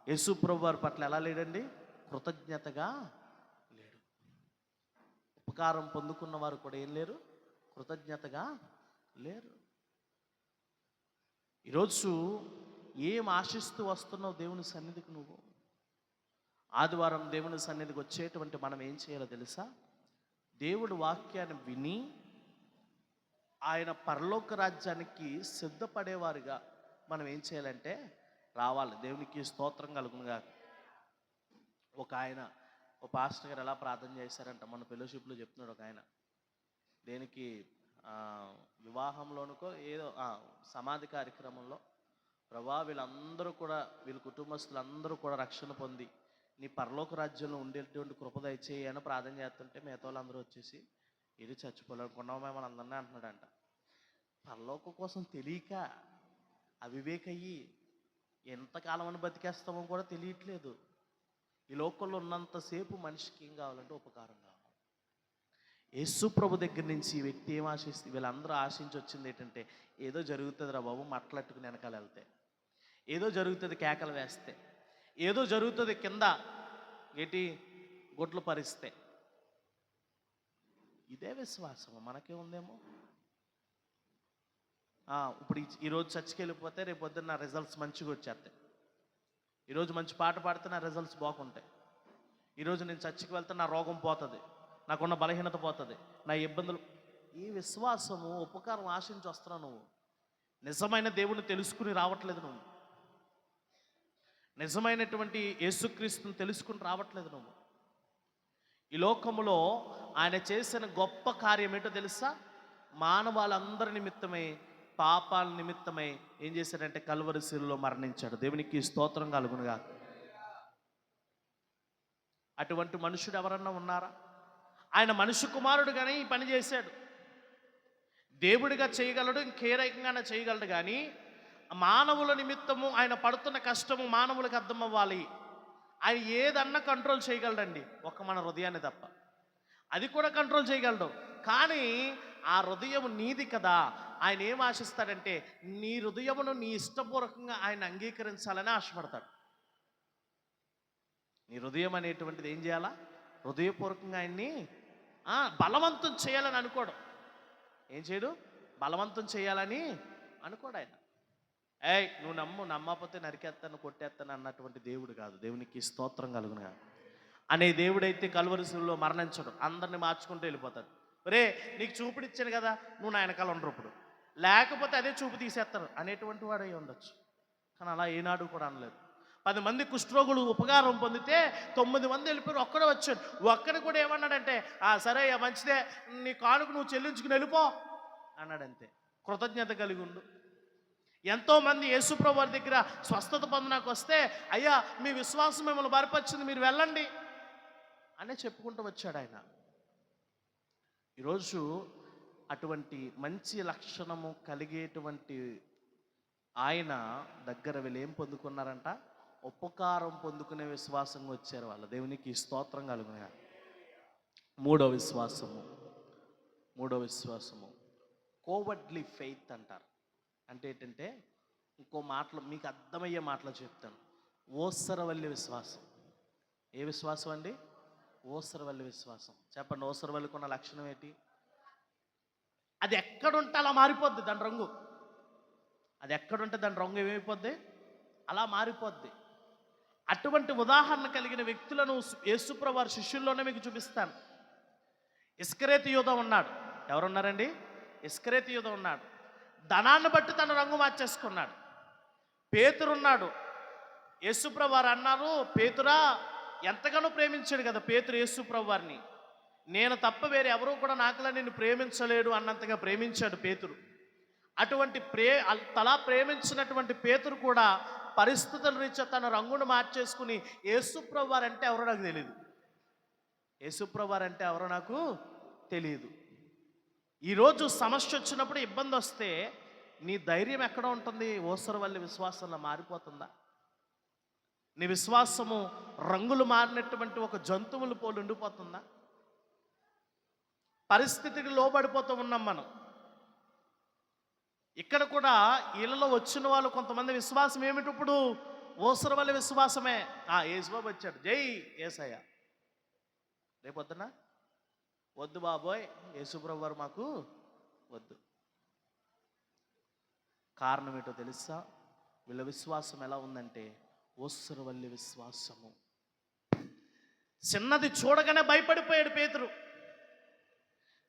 యేసు ప్రభువారి పట్ల ఎలా లేడండి? కృతజ్ఞతగా లేడు. ఉపకారం పొందుకున్నవారు కూడా ఏం లేరు? కృతజ్ఞతగా లేరు. ఈరోజు ఏం ఆశిస్తూ వస్తున్నావు దేవుని సన్నిధికి? నువ్వు ఆదివారం దేవుని సన్నిధికి వచ్చేటువంటి మనం ఏం చేయాలో తెలుసా? దేవుడి వాక్యాన్ని విని ఆయన పరలోక రాజ్యానికి సిద్ధపడేవారుగా మనం ఏం చేయాలంటే రావాలి. దేవునికి స్తోత్రం కలుగునుగా. ఒక పాస్టర్ గారు ఎలా ప్రార్థన చేశారంట మన ఫెలోషిప్లో చెప్తున్నాడు. ఒక ఆయన దేనికి వివాహంలోనుకో ఏదో సమాధి కార్యక్రమంలో, ప్రభా వీళ్ళందరూ కూడా, వీళ్ళ కుటుంబస్తులందరూ కూడా రక్షణ పొంది నీ పరలోక రాజ్యంలో ఉండేటువంటి కృప దయచేయి అని ప్రార్థన చేస్తుంటే మిగతా వాళ్ళందరూ వచ్చేసి ఇది చచ్చిపోలేకుండా మేము అందరినీ అంటున్నాడంట. పరలోకం కోసం తెలియక అవివేకయ్యి ఎంతకాలం అని బతికేస్తామో కూడా తెలియట్లేదు. ఈ లోకంలో ఉన్నంతసేపు మనిషికి ఏం కావాలంటే ఉపకారం కావాలి. యేసు ప్రభు దగ్గర నుంచి ఈ వ్యక్తి ఏం ఆశిస్తుంది? వీళ్ళందరూ ఆశించి వచ్చింది ఏంటంటే ఏదో జరుగుతుంది రా బాబు మట్లట్టుకుని వెనకాల వెళ్తే, ఏదో జరుగుతుంది కేకలు వేస్తే, ఏదో జరుగుతుంది కింద గుడ్లు పరిస్తే. ఇదే విశ్వాసం మనకే ఉందేమో. ఇప్పుడు ఈరోజు చర్చికి వెళ్ళిపోతే రేపు పొద్దున్న నా రిజల్ట్స్ మంచిగా వచ్చేస్తాయి. ఈరోజు మంచి పాట పాడితే నా రిజల్ట్స్ బాగుంటాయి. ఈరోజు నేను చర్చికి వెళ్తే నా రోగం పోతుంది, నాకున్న బలహీనత పోతుంది, నా ఇబ్బందులు. ఈ విశ్వాసము ఉపకారం ఆశించి వస్తున్నావు నువ్వు. నిజమైన దేవుని తెలుసుకుని రావట్లేదు నువ్వు. నిజమైనటువంటి యేసుక్రీస్తుని తెలుసుకుని రావట్లేదు నువ్వు. ఈ లోకములో ఆయన చేసిన గొప్ప కార్యం ఏంటో తెలుసా? మానవాళ్ళందరి నిమిత్తమై, పాపాల నిమిత్తమై ఏం చేశాడంటే కల్వరి శిలువలో మరణించాడు. దేవునికి స్తోత్రం కలుగునుగా. అటువంటి మనుషుడు ఎవరన్నా ఉన్నారా? ఆయన మనుష్య కుమారుడుగానే ఈ పని చేశాడు. దేవుడిగా చేయగలడు, ఇంకే రకంగానే చేయగలడు. కానీ మానవుల నిమిత్తము ఆయన పడుతున్న కష్టము మానవులకు అర్థం అవ్వాలి. ఆయన ఏదన్నా కంట్రోల్ చేయగలడండి, ఒక్క మన హృదయాన్ని తప్ప. అది కూడా కంట్రోల్ చేయగలడు. కానీ ఆ హృదయం నీది కదా. ఆయన ఏం ఆశిస్తాడంటే నీ హృదయమును నీ ఇష్టపూర్వకంగా ఆయన అంగీకరించాలని ఆశపడతాడు. నీ హృదయం అనేటువంటిది ఏం చేయాలా? హృదయపూర్వకంగా ఆయన్ని బలవంతం చేయాలని అనుకోడు. ఏం చేయడు? బలవంతం చేయాలని అనుకోడు ఆయన. నువ్వు నమ్మకపోతే నరికేస్తాను, కొట్టేస్తాను అన్నటువంటి దేవుడు కాదు. దేవునికి స్తోత్రం కలుగునుగా. అనే దేవుడైతే కల్వరి శిలువలో మరణించడు, అందరిని మార్చుకుంటూ వెళ్ళిపోతాడు. ఒరే నీకు చూపుడిచ్చాను కదా, నువ్వు నా వెనకాల ఉండరు ఇప్పుడు, లేకపోతే అదే చూపు తీసేస్తారు అనేటువంటి వాడు అయి ఉండొచ్చు. కానీ అలా ఏనాడు కూడా అనలేదు. 10 మంది కుష్ఠరోగులు ఉపకారం పొందితే 9 మంది వెళ్ళిపోయారు, ఒక్కడే వచ్చాడు. ఒక్కడు కూడా ఏమన్నాడంటే, సరే మంచిదే, నీ కానుక నువ్వు చెల్లించుకుని వెళ్ళిపో అన్నాడంతే. కృతజ్ఞత కలిగి ఉండు. ఎంతోమంది యేసుప్రభు వారి దగ్గర స్వస్థత పొందడానికి వస్తే, అయ్యా మీ విశ్వాసం మిమ్మల్ని బలపరిచింది, మీరు వెళ్ళండి అనే చెప్పుకుంటూ వచ్చాడు ఆయన. ఈరోజు అటువంటి మంచి లక్షణము కలిగేటువంటి ఆయన దగ్గర వీళ్ళు ఏం పొందుకున్నారంట? ఉపకారం పొందుకునే విశ్వాసంగా వచ్చారు వాళ్ళు. దేవునికి స్తోత్రం కలుగునా. మూడో విశ్వాసము కోవర్డ్లీ ఫెయిత్ అంటారు. అంటే ఏంటంటే, ఇంకో మాటలు మీకు అర్థమయ్యే మాటలు చెప్తాను. ఓసరవల్లి విశ్వాసం. ఏ విశ్వాసం అండి? ఓసరవల్లి విశ్వాసం. చెప్పండి, ఓసరవల్లికి ఉన్న లక్షణం ఏంటి? అది ఎక్కడుంటే అలా మారిపోద్ది దాని రంగు. అది ఎక్కడుంటే దాని రంగు ఏమైపోద్ది? అలా మారిపోద్ది. అటువంటి ఉదాహరణ కలిగిన వ్యక్తులను యేసుప్రభు వారి శిష్యుల్లోనే మీకు చూపిస్తాను. ఇస్కరేతు యూదా ఉన్నాడు. ఎవరున్నారండి? ఇస్కరేతు యూదా ఉన్నాడు. ధనాన్ని బట్టి తన రంగు మార్చేసుకున్నాడు. పేతురున్నాడు. యేసుప్రభు వారు అన్నారు, పేతురా, ఎంతగానో ప్రేమించాడు కదా పేతురు యేసుప్రభు వారిని. నేను తప్ప వేరే ఎవరూ కూడా నాకులా నిన్ను ప్రేమించలేడు అన్నంతగా ప్రేమించాడు పేతురు. అటువంటి తలా ప్రేమించినటువంటి పేతురు కూడా పరిస్థితుల రీత్యా తన రంగును మార్చేసుకుని, యేసుప్రభు వారు అంటే ఎవరో నాకు తెలియదు, యేసుప్రభు వారు అంటే ఎవరో నాకు తెలియదు. ఈరోజు సమస్య వచ్చినప్పుడు, ఇబ్బంది వస్తే నీ ధైర్యం ఎక్కడ ఉంటుంది? ఓసరవల్లి విశ్వాసంలో మారిపోతుందా? నీ విశ్వాసము రంగులు మారినటువంటి ఒక జంతువులు పోలు ఉండిపోతుందా? పరిస్థితికి లోబడిపోతూ ఉన్నాం మనం. ఇక్కడ కూడా ఇళ్ళలో వచ్చిన వాళ్ళు కొంతమంది విశ్వాసం ఏమిటి? ఇప్పుడు ఓసరవల్లి విశ్వాసమే. యేసుబాబు వచ్చాడు, జై యేసయ్య. రేపొద్దున వద్దు బాబోయ్, యేసుప్రభు వారు మాకు వద్దు. కారణం ఏంటో తెలుసా? వీళ్ళ విశ్వాసం ఎలా ఉందంటే ఓసరవల్లి విశ్వాసము. చిన్నది చూడగానే భయపడిపోయాడు పేతురు.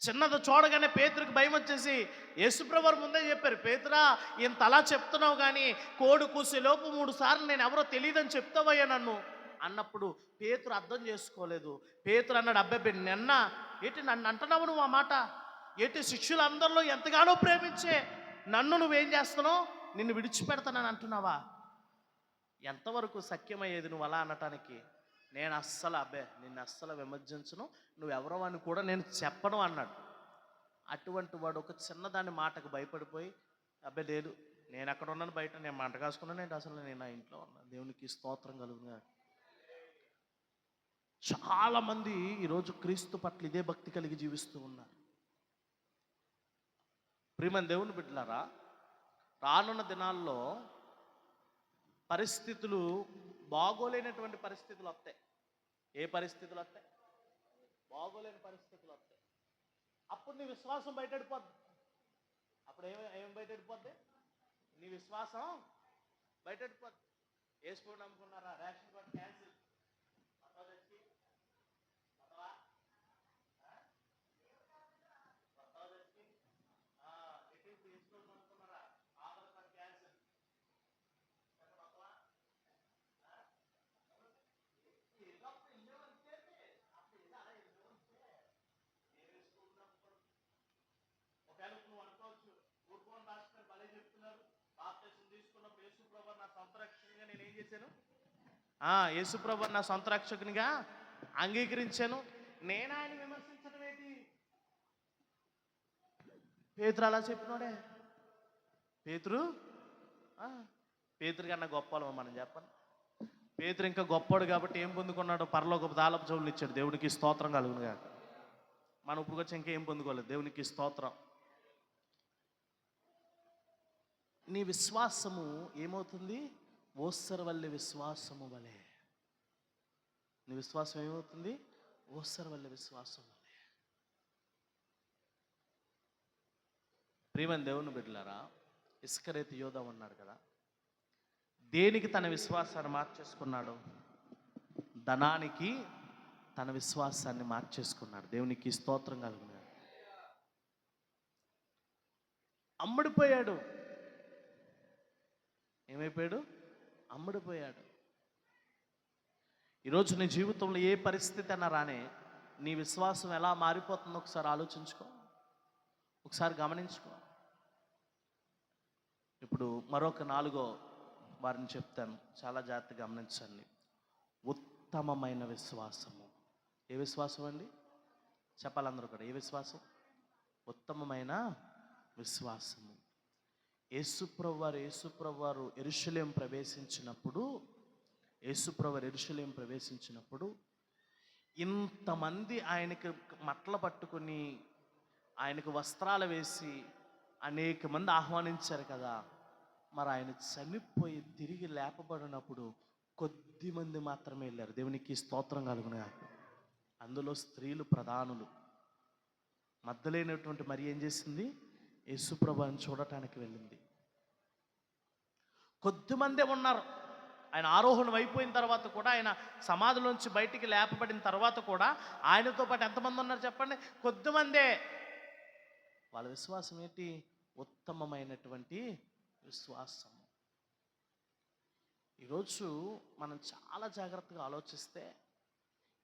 చిన్నది చూడగానే పేతురికి భయం వచ్చేసి యేసుప్రభు వారు ముందే చెప్పారు, పేతురా ఇంత అలా చెప్తున్నావు కానీ కోడి కూసేలోపు 3 సార్లు నేను ఎవరో తెలియదని చెప్తావయ్యా నన్ను అన్నప్పుడు పేతురు అర్థం చేసుకోలేదు. పేతురు అన్నాడు, అబ్బాయి నిన్న ఏంటి నన్ను అంటున్నావు నువ్వు ఆ మాట? ఏంటి శిష్యులందరిలో ఎంతగానో ప్రేమించే నన్ను నువ్వేం చేస్తున్నావు? నిన్ను విడిచిపెడతానని అంటున్నావా? ఎంతవరకు సఖ్యమయ్యేది నువ్వు అలా అనటానికి? నేను నిన్ను అస్సలు విమర్శించను, నువ్వెవరో అని కూడా నేను చెప్పను అన్నాడు. అటువంటి వాడు ఒక చిన్నదాని మాటకు భయపడిపోయి, లేదు నేను అక్కడ ఉన్నాను, బయట నేను మంట కాసుకున్నాను, నేను అసలు నేను నా ఇంట్లో ఉన్నాను. దేవునికి స్తోత్రం కలుగుగా. చాలామంది ఈరోజు క్రీస్తు పట్ల ఇదే భక్తి కలిగి జీవిస్తూ ఉన్నారు. ప్రియమైన దేవుని బిడ్డలారా, రానున్న దినాల్లో పరిస్థితులు బాగోలేనటువంటి పరిస్థితులు వస్తాయి. ఏ పరిస్థితులు వస్తాయి? బాగోలేని పరిస్థితులు వస్తాయి. అప్పుడు నీ విశ్వాసం బయటపడిపోద్ది. అప్పుడు ఏం బయటపడిపోద్ది? నీ విశ్వాసం బయటపడిపోద్ది. వేసుకోండి నమ్ముకున్నారా? రేషన్ కార్డు క్యాన్సిల్, యేసుప్రభు నా సొంత రక్షకునిగా అంగీకరించాను. నేను ఆయన విమర్శించడం ఏంటి? పేతురు అలా చెప్పినోడే. పేతురు కన్నా గొప్పలు మనం చెప్పండి. పేతురు ఇంకా గొప్పవాడు కాబట్టి ఏం పొందుకున్నాడు? పరలోకపు తాళపు చెవులు ఇచ్చాడు. దేవునికి స్తోత్రం కలుగునుగా. మనం ఇప్పుడు వచ్చి ఇంకేం పొందుకోలేదు. దేవునికి స్తోత్రం. నీ విశ్వాసము ఏమవుతుంది? ఓసరవల్లి విశ్వాసము వలె. నీ విశ్వాసం ఏమవుతుంది? ఓసరవల్లి విశ్వాసం వలె. ప్రియమైన దేవుని బిడ్డలారా, ఇస్కరేతు యోధా ఉన్నాడు కదా, దేనికి తన విశ్వాసాన్ని మార్చేసుకున్నాడు? ధనానికి తన విశ్వాసాన్ని మార్చేసుకున్నాడు. దేవునికి స్తోత్రం కలుగును. అమ్ముడిపోయాడు. ఏమైపోయాడు? అమ్ముడిపోయాడు. ఈరోజు నీ జీవితంలో ఏ పరిస్థితి అన్నా రానే, నీ విశ్వాసం ఎలా మారిపోతుందో ఒకసారి ఆలోచించుకో, ఒకసారి గమనించుకో. ఇప్పుడు మరొక 4వ వారిని చెప్తాను, చాలా జాగ్రత్తగా గమనించండి. ఉత్తమమైన విశ్వాసము. ఏ విశ్వాసం అండి? చెప్పాలందరూ కూడా. ఏ విశ్వాసం? ఉత్తమమైన విశ్వాసము. యేసుప్రభు వారు యెరూషలేము ప్రవేశించినప్పుడు ఇంతమంది ఆయనకి మట్టలు పట్టుకొని, ఆయనకు వస్త్రాలు వేసి అనేక మంది ఆహ్వానించారు కదా. మరి ఆయన చనిపోయి తిరిగి లేపబడినప్పుడు కొద్ది మంది మాత్రమే వెళ్ళారు. దేవునికి స్తోత్రం కలుగునుగాక. అందులో స్త్రీలు ప్రధానులు. మగ్దలేనటువంటి మరి ఏం చేసింది? యేసుప్రభుని చూడటానికి వెళ్ళింది. కొద్దిమందే ఉన్నారు. ఆయన ఆరోహణం అయిపోయిన తర్వాత కూడా, ఆయన సమాధిలోంచి బయటికి లేపబడిన తర్వాత కూడా ఆయనతో పాటు ఎంతమంది ఉన్నారు చెప్పండి? కొద్దిమందే. వాళ్ళ విశ్వాసం ఏంటి? ఉత్తమమైనటువంటి విశ్వాసం. ఈరోజు మనం చాలా జాగ్రత్తగా ఆలోచిస్తే,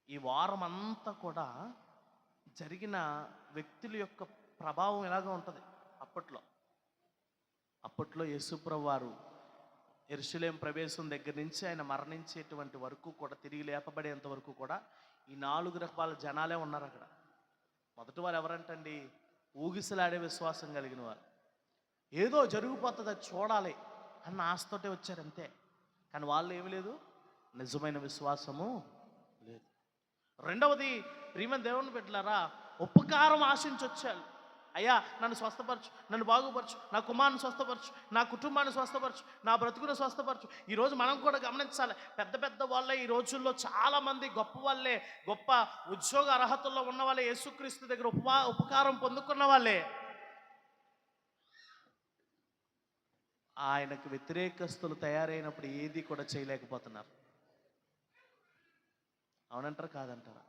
ఈ వారం అంతా కూడా జరిగిన వ్యక్తుల యొక్క ప్రభావం ఎలాగ ఉంటుంది. అప్పట్లో యేసుప్రభు వారు యెరూషలేము ప్రవేశం దగ్గర నుంచి ఆయన మరణించేటువంటి వరకు కూడా, తిరిగి లేపబడేంత వరకు కూడా ఈ 4 రకాల జనాలే ఉన్నారు అక్కడ. మొదటి వారు ఎవరంటండి? ఊగిసలాడే విశ్వాసం కలిగిన వారు. ఏదో జరిగిపోతుంది అది చూడాలి అన్న ఆశతోటే వచ్చారంతే. కానీ వాళ్ళు ఏమి లేదు, నిజమైన విశ్వాసము లేదు. రెండవది, ప్రియమైన దేవుని బిడ్డలారా, ఉపకారం ఆశించి వచ్చారు. అయ్యా నన్ను స్వస్థపరచు, నన్ను బాగుపరచు, నా కుమారుని స్వస్థపరచు, నా కుటుంబాన్ని స్వస్థపరచు, నా బ్రతుకును స్వస్థపరచు. ఈరోజు మనం కూడా గమనించాలి, పెద్ద పెద్ద వాళ్ళే ఈ రోజుల్లో చాలామంది గొప్ప వాళ్ళే, గొప్ప ఉద్యోగ అర్హతల్లో ఉన్న వాళ్ళే, యేసుక్రీస్తు దగ్గర ఉపకారం పొందుకున్న వాళ్ళే ఆయనకు వ్యతిరేకస్తులు తయారైనప్పుడు ఏది కూడా చేయలేకపోతున్నారు. అవునంటారా కాదంటారా?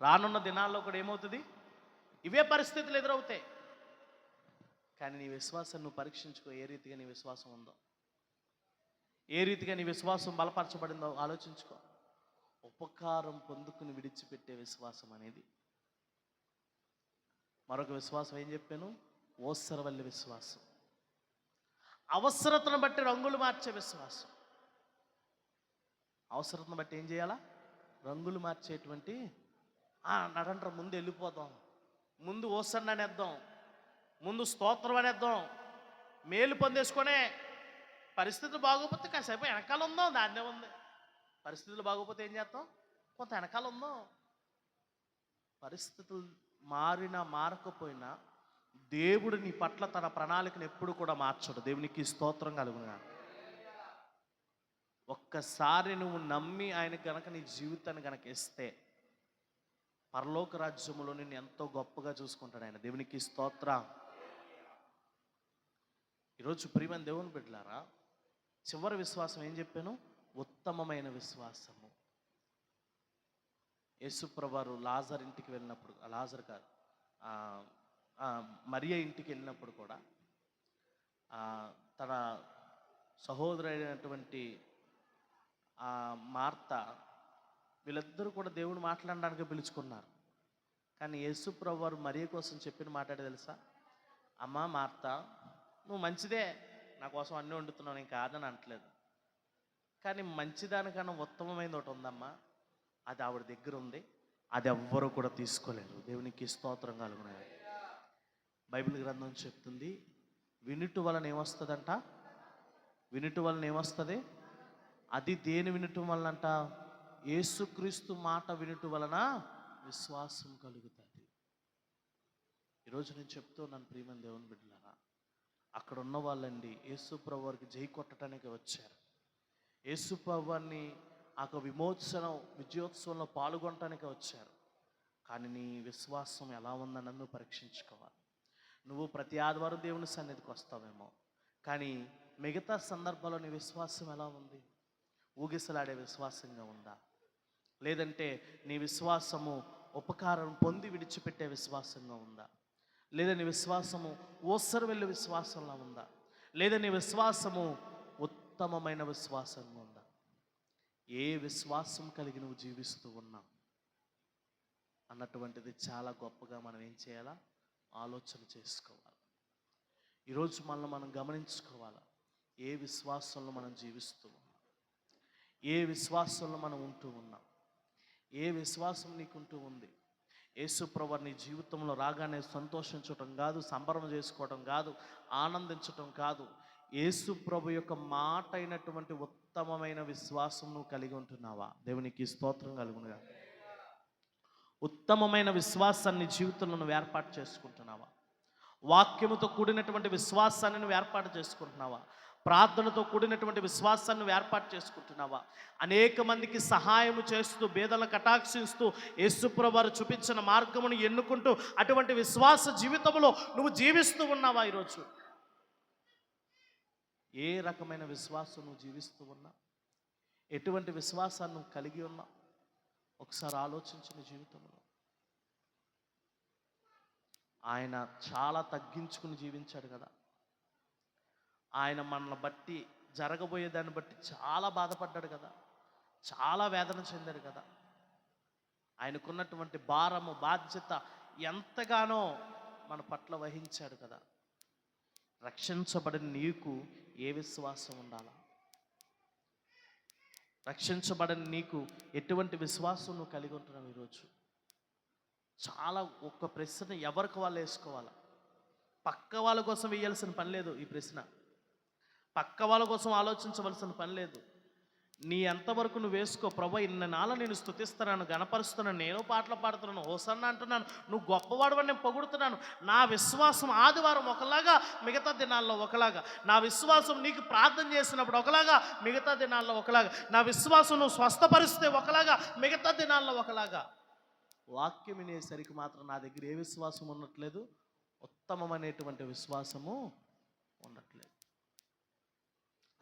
రానున్న దినాల్లో కూడా ఏమవుతుంది? ఇవే పరిస్థితులు ఎదురవుతాయి. కానీ నీ విశ్వాసం నువ్వు పరీక్షించుకో. ఏ రీతిగా నీ విశ్వాసం ఉందో, ఏ రీతిగా నీ విశ్వాసం బలపరచబడిందో ఆలోచించుకో. ఉపకారం పొందుకుని విడిచిపెట్టే విశ్వాసం అనేది. మరొక విశ్వాసం ఏం చెప్పాను? ఓసరవల్లి విశ్వాసం. అవసరతను బట్టి రంగులు మార్చే విశ్వాసం. అవసరతను బట్టి ఏం చేయాలా? రంగులు మార్చేటువంటి నడంటారు. ముందు వెళ్ళిపోదాం, ముందు ఓసన్న అనేద్దాం, ముందు స్తోత్రం అనేద్దాం, మేలు పొందేసుకొనే. పరిస్థితులు బాగోపోతే కాసేపు వెనకాల ఉందాం, దాన్నే ఉంది. పరిస్థితులు బాగోపోతే ఏం చేస్తాం? కొంత వెనకాల ఉందాం. పరిస్థితులు మారినా మారకపోయినా దేవుడు నీ పట్ల తన ప్రణాళికను ఎప్పుడు కూడా మార్చడు. దేవునికి స్తోత్రం కలుగునుగా. ఒక్కసారి నువ్వు నమ్మి ఆయన కనుక నీ జీవితాన్ని కనుక ఇస్తే, పరలోక రాజ్యములో నిన్ను ఎంతో గొప్పగా చూసుకుంటాడు ఆయన. దేవునికి స్తోత్రం. ఈరోజు ప్రియమైన దేవుని బిడ్డలారా, చివరి విశ్వాసం ఏం చెప్పాను? ఉత్తమమైన విశ్వాసము. యేసుప్రభు వారు లాజర్ ఇంటికి వెళ్ళినప్పుడు, లాజర్ కాదు, మరియ ఇంటికి వెళ్ళినప్పుడు కూడా తన సహోదరుడైనటువంటి మార్త, వీళ్ళిద్దరూ కూడా దేవుడు మాట్లాడడానికి పిలుచుకున్నారు. కానీ యేసుప్రభు వారు మరియ కోసం చెప్పిన మాట్లాడే తెలుసా? అమ్మా మార్త, నువ్వు మంచిదే, నా కోసం అన్నీ వండుతున్నావు, నేను కాదని అనట్లేదు. కానీ మంచిదానికన్నా ఉత్తమమైనది ఒకటి ఉందమ్మా, అది ఆవిడ దగ్గర ఉంది, అది ఎవ్వరూ కూడా తీసుకోలేరు. దేవునికి స్తోత్రం కలుగునాయి. బైబిల్ గ్రంథం చెప్తుంది, వినుట వలన ఏమొస్తుందంట? వినుట వలన ఏమొస్తుంది? అది దేని వినటం వలనంట? యేసుక్రీస్తు మాట వినుట వలన విశ్వాసం కలుగుతుంది. ఈరోజు నేను చెప్తున్నాను ప్రియమైన దేవుని బిడ్డలారా, అక్కడ ఉన్న వాళ్ళండి యేసు ప్రభు వారికి జై కొట్టడానికి వచ్చారు. యేసు ప్రభువాన్ని ఆ విమోచనం విజయోత్సవంలో పాల్గొనటానికి వచ్చారు. కానీ నీ విశ్వాసం ఎలా ఉందని నువ్వు పరీక్షించుకోవాలి. నువ్వు ప్రతి ఆదివారం దేవుని సన్నిధికి వస్తావేమో, కానీ మిగతా సందర్భాల్లో నీ విశ్వాసం ఎలా ఉంది? ఊగిసలాడే విశ్వాసంగా ఉందా? లేదంటే నీ విశ్వాసము ఉపకారం పొంది విడిచిపెట్టే విశ్వాసంగా ఉందా? లేదా నీ విశ్వాసము ఓసరు వెళ్ళే విశ్వాసంలా ఉందా? లేదా నీ విశ్వాసము ఉత్తమమైన విశ్వాసంగా ఉందా? ఏ విశ్వాసం కలిగి నువ్వు జీవిస్తూ ఉన్నావు అన్నటువంటిది చాలా గొప్పగా మనం ఏం చేయాలా? ఆలోచన చేసుకోవాలి. ఈరోజు మనం గమనించుకోవాలి. ఏ విశ్వాసంలో మనం జీవిస్తూ ఉన్నాం, ఏ విశ్వాసంలో మనం ఉంటూ ఉన్నాం, ఏ విశ్వాసం నీకుంటూ ఉంది? యేసు ప్రభువు నీ జీవితంలో రాగానే సంతోషించటం కాదు, సంబరం చేసుకోవడం కాదు, ఆనందించటం కాదు. యేసు ప్రభు యొక్క మాట అయినటువంటి ఉత్తమమైన విశ్వాసం నువ్వు కలిగి ఉంటున్నావా? దేవునికి స్తోత్రం కలుగునుగా. ఉత్తమమైన విశ్వాసాన్ని జీవితంలో నువ్వు ఏర్పాటు చేసుకుంటున్నావా? వాక్యముతో కూడినటువంటి విశ్వాసాన్ని నువ్వు ఏర్పాటు చేసుకుంటున్నావా? ప్రార్థనతో కూడినటువంటి విశ్వాసాన్ని నువ్వు ఏర్పాటు చేసుకుంటున్నావా? అనేక మందికి సహాయం చేస్తూ, బేదలను కటాక్షిస్తూ, యేసుప్రభువు వారు చూపించిన మార్గమును ఎన్నుకుంటూ అటువంటి విశ్వాస జీవితంలో నువ్వు జీవిస్తూ ఉన్నావా? ఈరోజు ఏ రకమైన విశ్వాసం నువ్వు జీవిస్తూ ఉన్నా? ఎటువంటి విశ్వాసాన్ని నువ్వు కలిగి ఉన్నా? ఒకసారి ఆలోచించిన జీవితంలో ఆయన చాలా తగ్గించుకుని జీవించాడు కదా. ఆయన మనల్ని బట్టి జరగబోయే దాన్ని బట్టి చాలా బాధపడ్డాడు కదా, చాలా వేదన చెందాడు కదా. ఆయనకున్నటువంటి భారము బాధ్యత ఎంతగానో మన పట్ల వహించాడు కదా. రక్షించబడిన నీకు ఏ విశ్వాసం ఉండాలా? రక్షించబడిన నీకు ఎటువంటి విశ్వాసం నువ్వు కలిగి ఉంటున్నావు? ఈరోజు చాలా ఒక్క ప్రశ్న ఎవరికి వాళ్ళు వేసుకోవాలా. పక్క వాళ్ళ కోసం వేయాల్సిన పని లేదు. ఈ ప్రశ్న పక్క వాళ్ళ కోసం ఆలోచించవలసిన పని లేదు. నీ ఎంతవరకు నువ్వు వేసుకో. ప్రభు, ఇన్ని నాళ్ళ నేను స్తుతిస్తున్నాను, గణపరుస్తున్నాను, నేను పాటలు పాడుతున్నాను, హోసన్న అంటున్నాను, నువ్వు గొప్పవాడు నేను పొగుడుతున్నాను. నా విశ్వాసం ఆదివారం ఒకలాగా, మిగతా దినాల్లో ఒకలాగా. నా విశ్వాసం నీకు ప్రార్థన చేసినప్పుడు ఒకలాగా, మిగతా దినాల్లో ఒకలాగా. నా విశ్వాసం నువ్వు స్వస్థపరిస్తే ఒకలాగా, మిగతా దినాల్లో ఒకలాగా. వాక్యం వినేసరికి మాత్రం నా దగ్గర ఏ విశ్వాసం ఉండట్లేదు? ఉత్తమమైనటువంటి విశ్వాసము ఉండట్లేదు.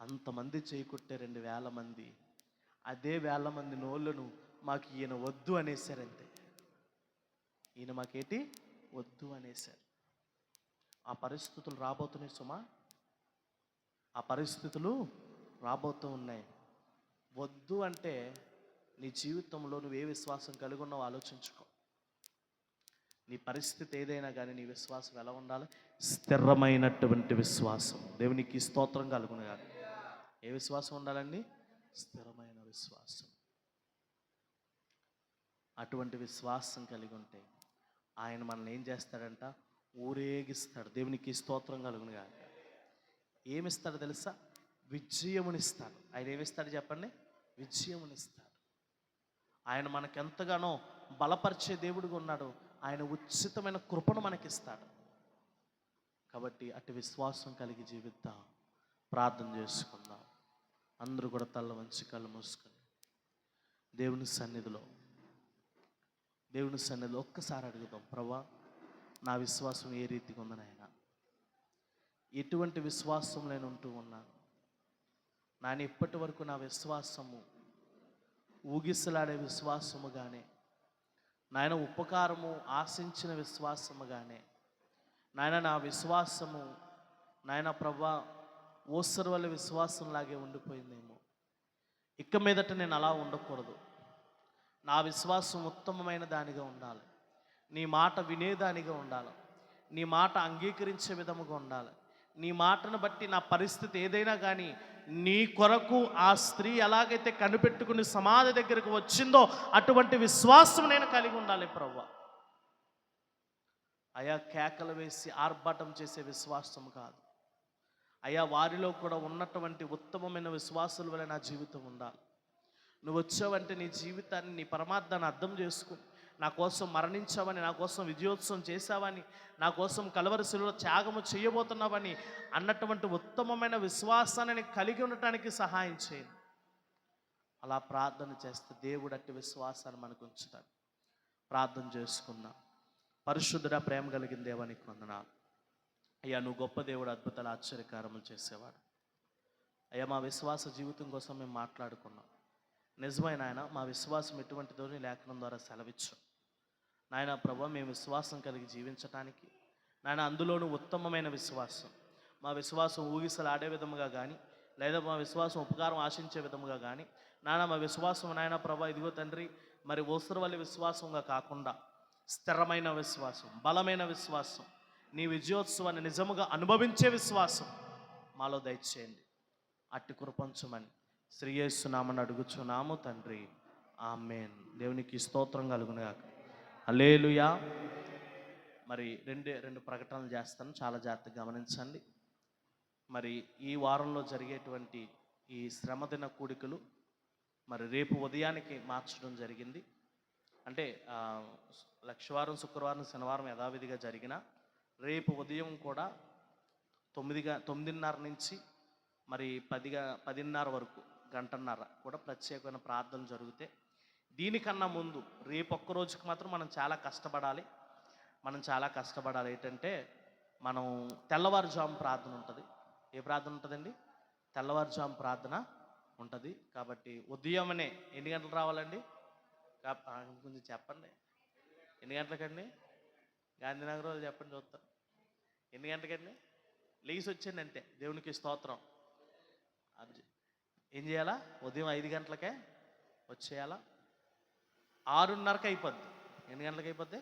అంతమంది చేకొట్టే 2,000 మంది, అదే 1,000 మంది నోళ్ళను మాకు ఈయన వద్దు అనేసారంతే. ఈయన మాకేటి వద్దు అనేసారు. ఆ పరిస్థితులు రాబోతున్నాయి సుమా, ఆ పరిస్థితులు రాబోతూ ఉన్నాయి. వద్దు అంటే నీ జీవితంలో నువ్వు ఏ విశ్వాసం కలిగి ఉన్నావు ఆలోచించుకో. నీ పరిస్థితి ఏదైనా కానీ నీ విశ్వాసం ఎలా ఉండాలి? స్థిరమైనటువంటి విశ్వాసం. దేవునికి స్తోత్రం కలుగునుగా. ఏ విశ్వాసం ఉండాలండి? స్థిరమైన విశ్వాసం. అటువంటి విశ్వాసం కలిగి ఉంటే ఆయన మనల్ని ఏం చేస్తాడంట? ఊరేగిస్తాడు. దేవునికి స్తోత్రం కలుగునుగా. ఏమిస్తాడు తెలుసా? విజయమునిస్తాడు. ఆయన ఏమిస్తాడు చెప్పండి? విజయమునిస్తాడు. ఆయన మనకెంతగానో బలపరిచే దేవుడిగా ఉన్నాడు. ఆయన ఉచితమైన కృపను మనకిస్తాడు. కాబట్టి అటు విశ్వాసం కలిగి జీవిద్దాం. ప్రార్థన చేసుకుందాం. అందరూ కూడా తల్ల వంచి కళ్ళు మూసుకొని దేవుని సన్నిధిలో ఒక్కసారి అడుగుదాం. ప్రభా, నా విశ్వాసం ఏ రీతిగా ఉందని, ఆయన ఎటువంటి విశ్వాసం నేను ఉంటూ ఉన్నాను? నాయన ఇప్పటి వరకు నా విశ్వాసము ఊగిసలాడే విశ్వాసముగానే, నాయన ఉపకారము ఆశించిన విశ్వాసముగానే, నాయన నా విశ్వాసము నాయన ప్రభా ఓసరు వల్ల విశ్వాసంలాగే ఉండిపోయిందేమో. ఇక మీదట నేను అలా ఉండకూడదు. నా విశ్వాసం ఉత్తమమైన దానిగా ఉండాలి. నీ మాట వినేదానిగా ఉండాలి. నీ మాట అంగీకరించే విధముగా ఉండాలి. నీ మాటను బట్టి నా పరిస్థితి ఏదైనా కానీ నీ కొరకు ఆ స్త్రీ ఎలాగైతే కనిపెట్టుకుని సమాధి దగ్గరకు వచ్చిందో అటువంటి విశ్వాసం నేను కలిగి ఉండాలి ప్రభువా. అయా కేకలు వేసి ఆర్భాటం చేసే విశ్వాసం కాదు అయ్యా, వారిలో కూడా ఉన్నటువంటి ఉత్తమమైన విశ్వాసుల వల్ల నా జీవితం ఉండాలి. నువ్వు వచ్చావంటే నీ జీవితాన్ని, నీ పరమార్థాన్ని అర్థం చేసుకుని నా కోసం మరణించావని, నా కోసం విజయోత్సవం చేశావని, నా కోసం కలవరి శిలువలో త్యాగము చేయబోతున్నావని అన్నటువంటి ఉత్తమమైన విశ్వాసాన్ని కలిగి ఉండటానికి సహాయం చేయండి. అలా ప్రార్థన చేస్తే దేవుడు అట్టి విశ్వాసాన్ని మనకు ఉంచుతాడు. ప్రార్థన చేసుకున్నాం. పరిశుద్ధుడ, ప్రేమ కలిగిన దేవానికి వందనాలు. అయ్యా, నువ్వు గొప్ప దేవుడు, అద్భుతాలు ఆశ్చర్యకారములు చేసేవాడు. అయ్యా, మా విశ్వాస జీవితం కోసం మేము మాట్లాడుకున్నాం. నిజమైన ఆయన, మా విశ్వాసం ఎటువంటిదో నీ లేఖనం ద్వారా సెలవిచ్చు నాయన. ప్రభు, మేము విశ్వాసం కలిగి జీవించటానికి నాయన, అందులోనూ ఉత్తమమైన విశ్వాసం, మా విశ్వాసం ఊగిసలాడే విధముగా కానీ, లేదా మా విశ్వాసం ఉపకారం ఆశించే విధముగా కానీ నాయన, మా విశ్వాసం నాయన ప్రభు, ఇదిగో తండ్రి, మరి ఓసరవల్లి విశ్వాసంగా కాకుండా స్థిరమైన విశ్వాసం, బలమైన విశ్వాసం, నీ విజయోత్సవాన్ని నిజముగా అనుభవించే విశ్వాసం మాలో దయచేయండి. అట్టి కృపంచమని శ్రీ యేసు నామమున అడుగుచున్నాము తండ్రి, ఆమేన్. దేవునికి స్తోత్రం కలుగునుగాక. హల్లెలూయా. మరి రెండు ప్రకటనలు చేస్తాను, చాలా జాగ్రత్తగా గమనించండి. మరి ఈ వారంలో జరిగేటువంటి ఈ శ్రమదిన కూడికలు మరి రేపు ఉదయానికి మార్చడం జరిగింది. అంటే లక్షవారం, శుక్రవారం, శనివారం యథావిధిగా జరిగిన రేపు ఉదయం కూడా 9:30 నుంచి మరి 10:30 వరకు గంటన్నర కూడా ప్రత్యేకమైన ప్రార్థనలు జరిగితే, దీనికన్నా ముందు రేపు ఒక్క రోజుకి మాత్రం మనం చాలా కష్టపడాలి. ఏంటంటే, మనం తెల్లవారుజాము ప్రార్థన ఉంటుంది. ఏ ప్రార్థన ఉంటుందండి? తెల్లవారుజాము ప్రార్థన ఉంటుంది. కాబట్టి ఉదయమనే ఎన్ని గంటలు రావాలండి? కొంచెం చెప్పండి. ఎన్ని గంటలకండి? గాంధీనగర్ వాళ్ళు చెప్పండి చూస్తాం. ఎన్ని గంటలకండి? లేచి వచ్చండి అంతే. దేవునికి స్తోత్రం. ఏం చేయాలా? ఉదయం 5 గంటలకే వచ్చేయాలా. 6:30కి అయిపోద్ది. ఎన్ని గంటలకి అయిపోద్ది?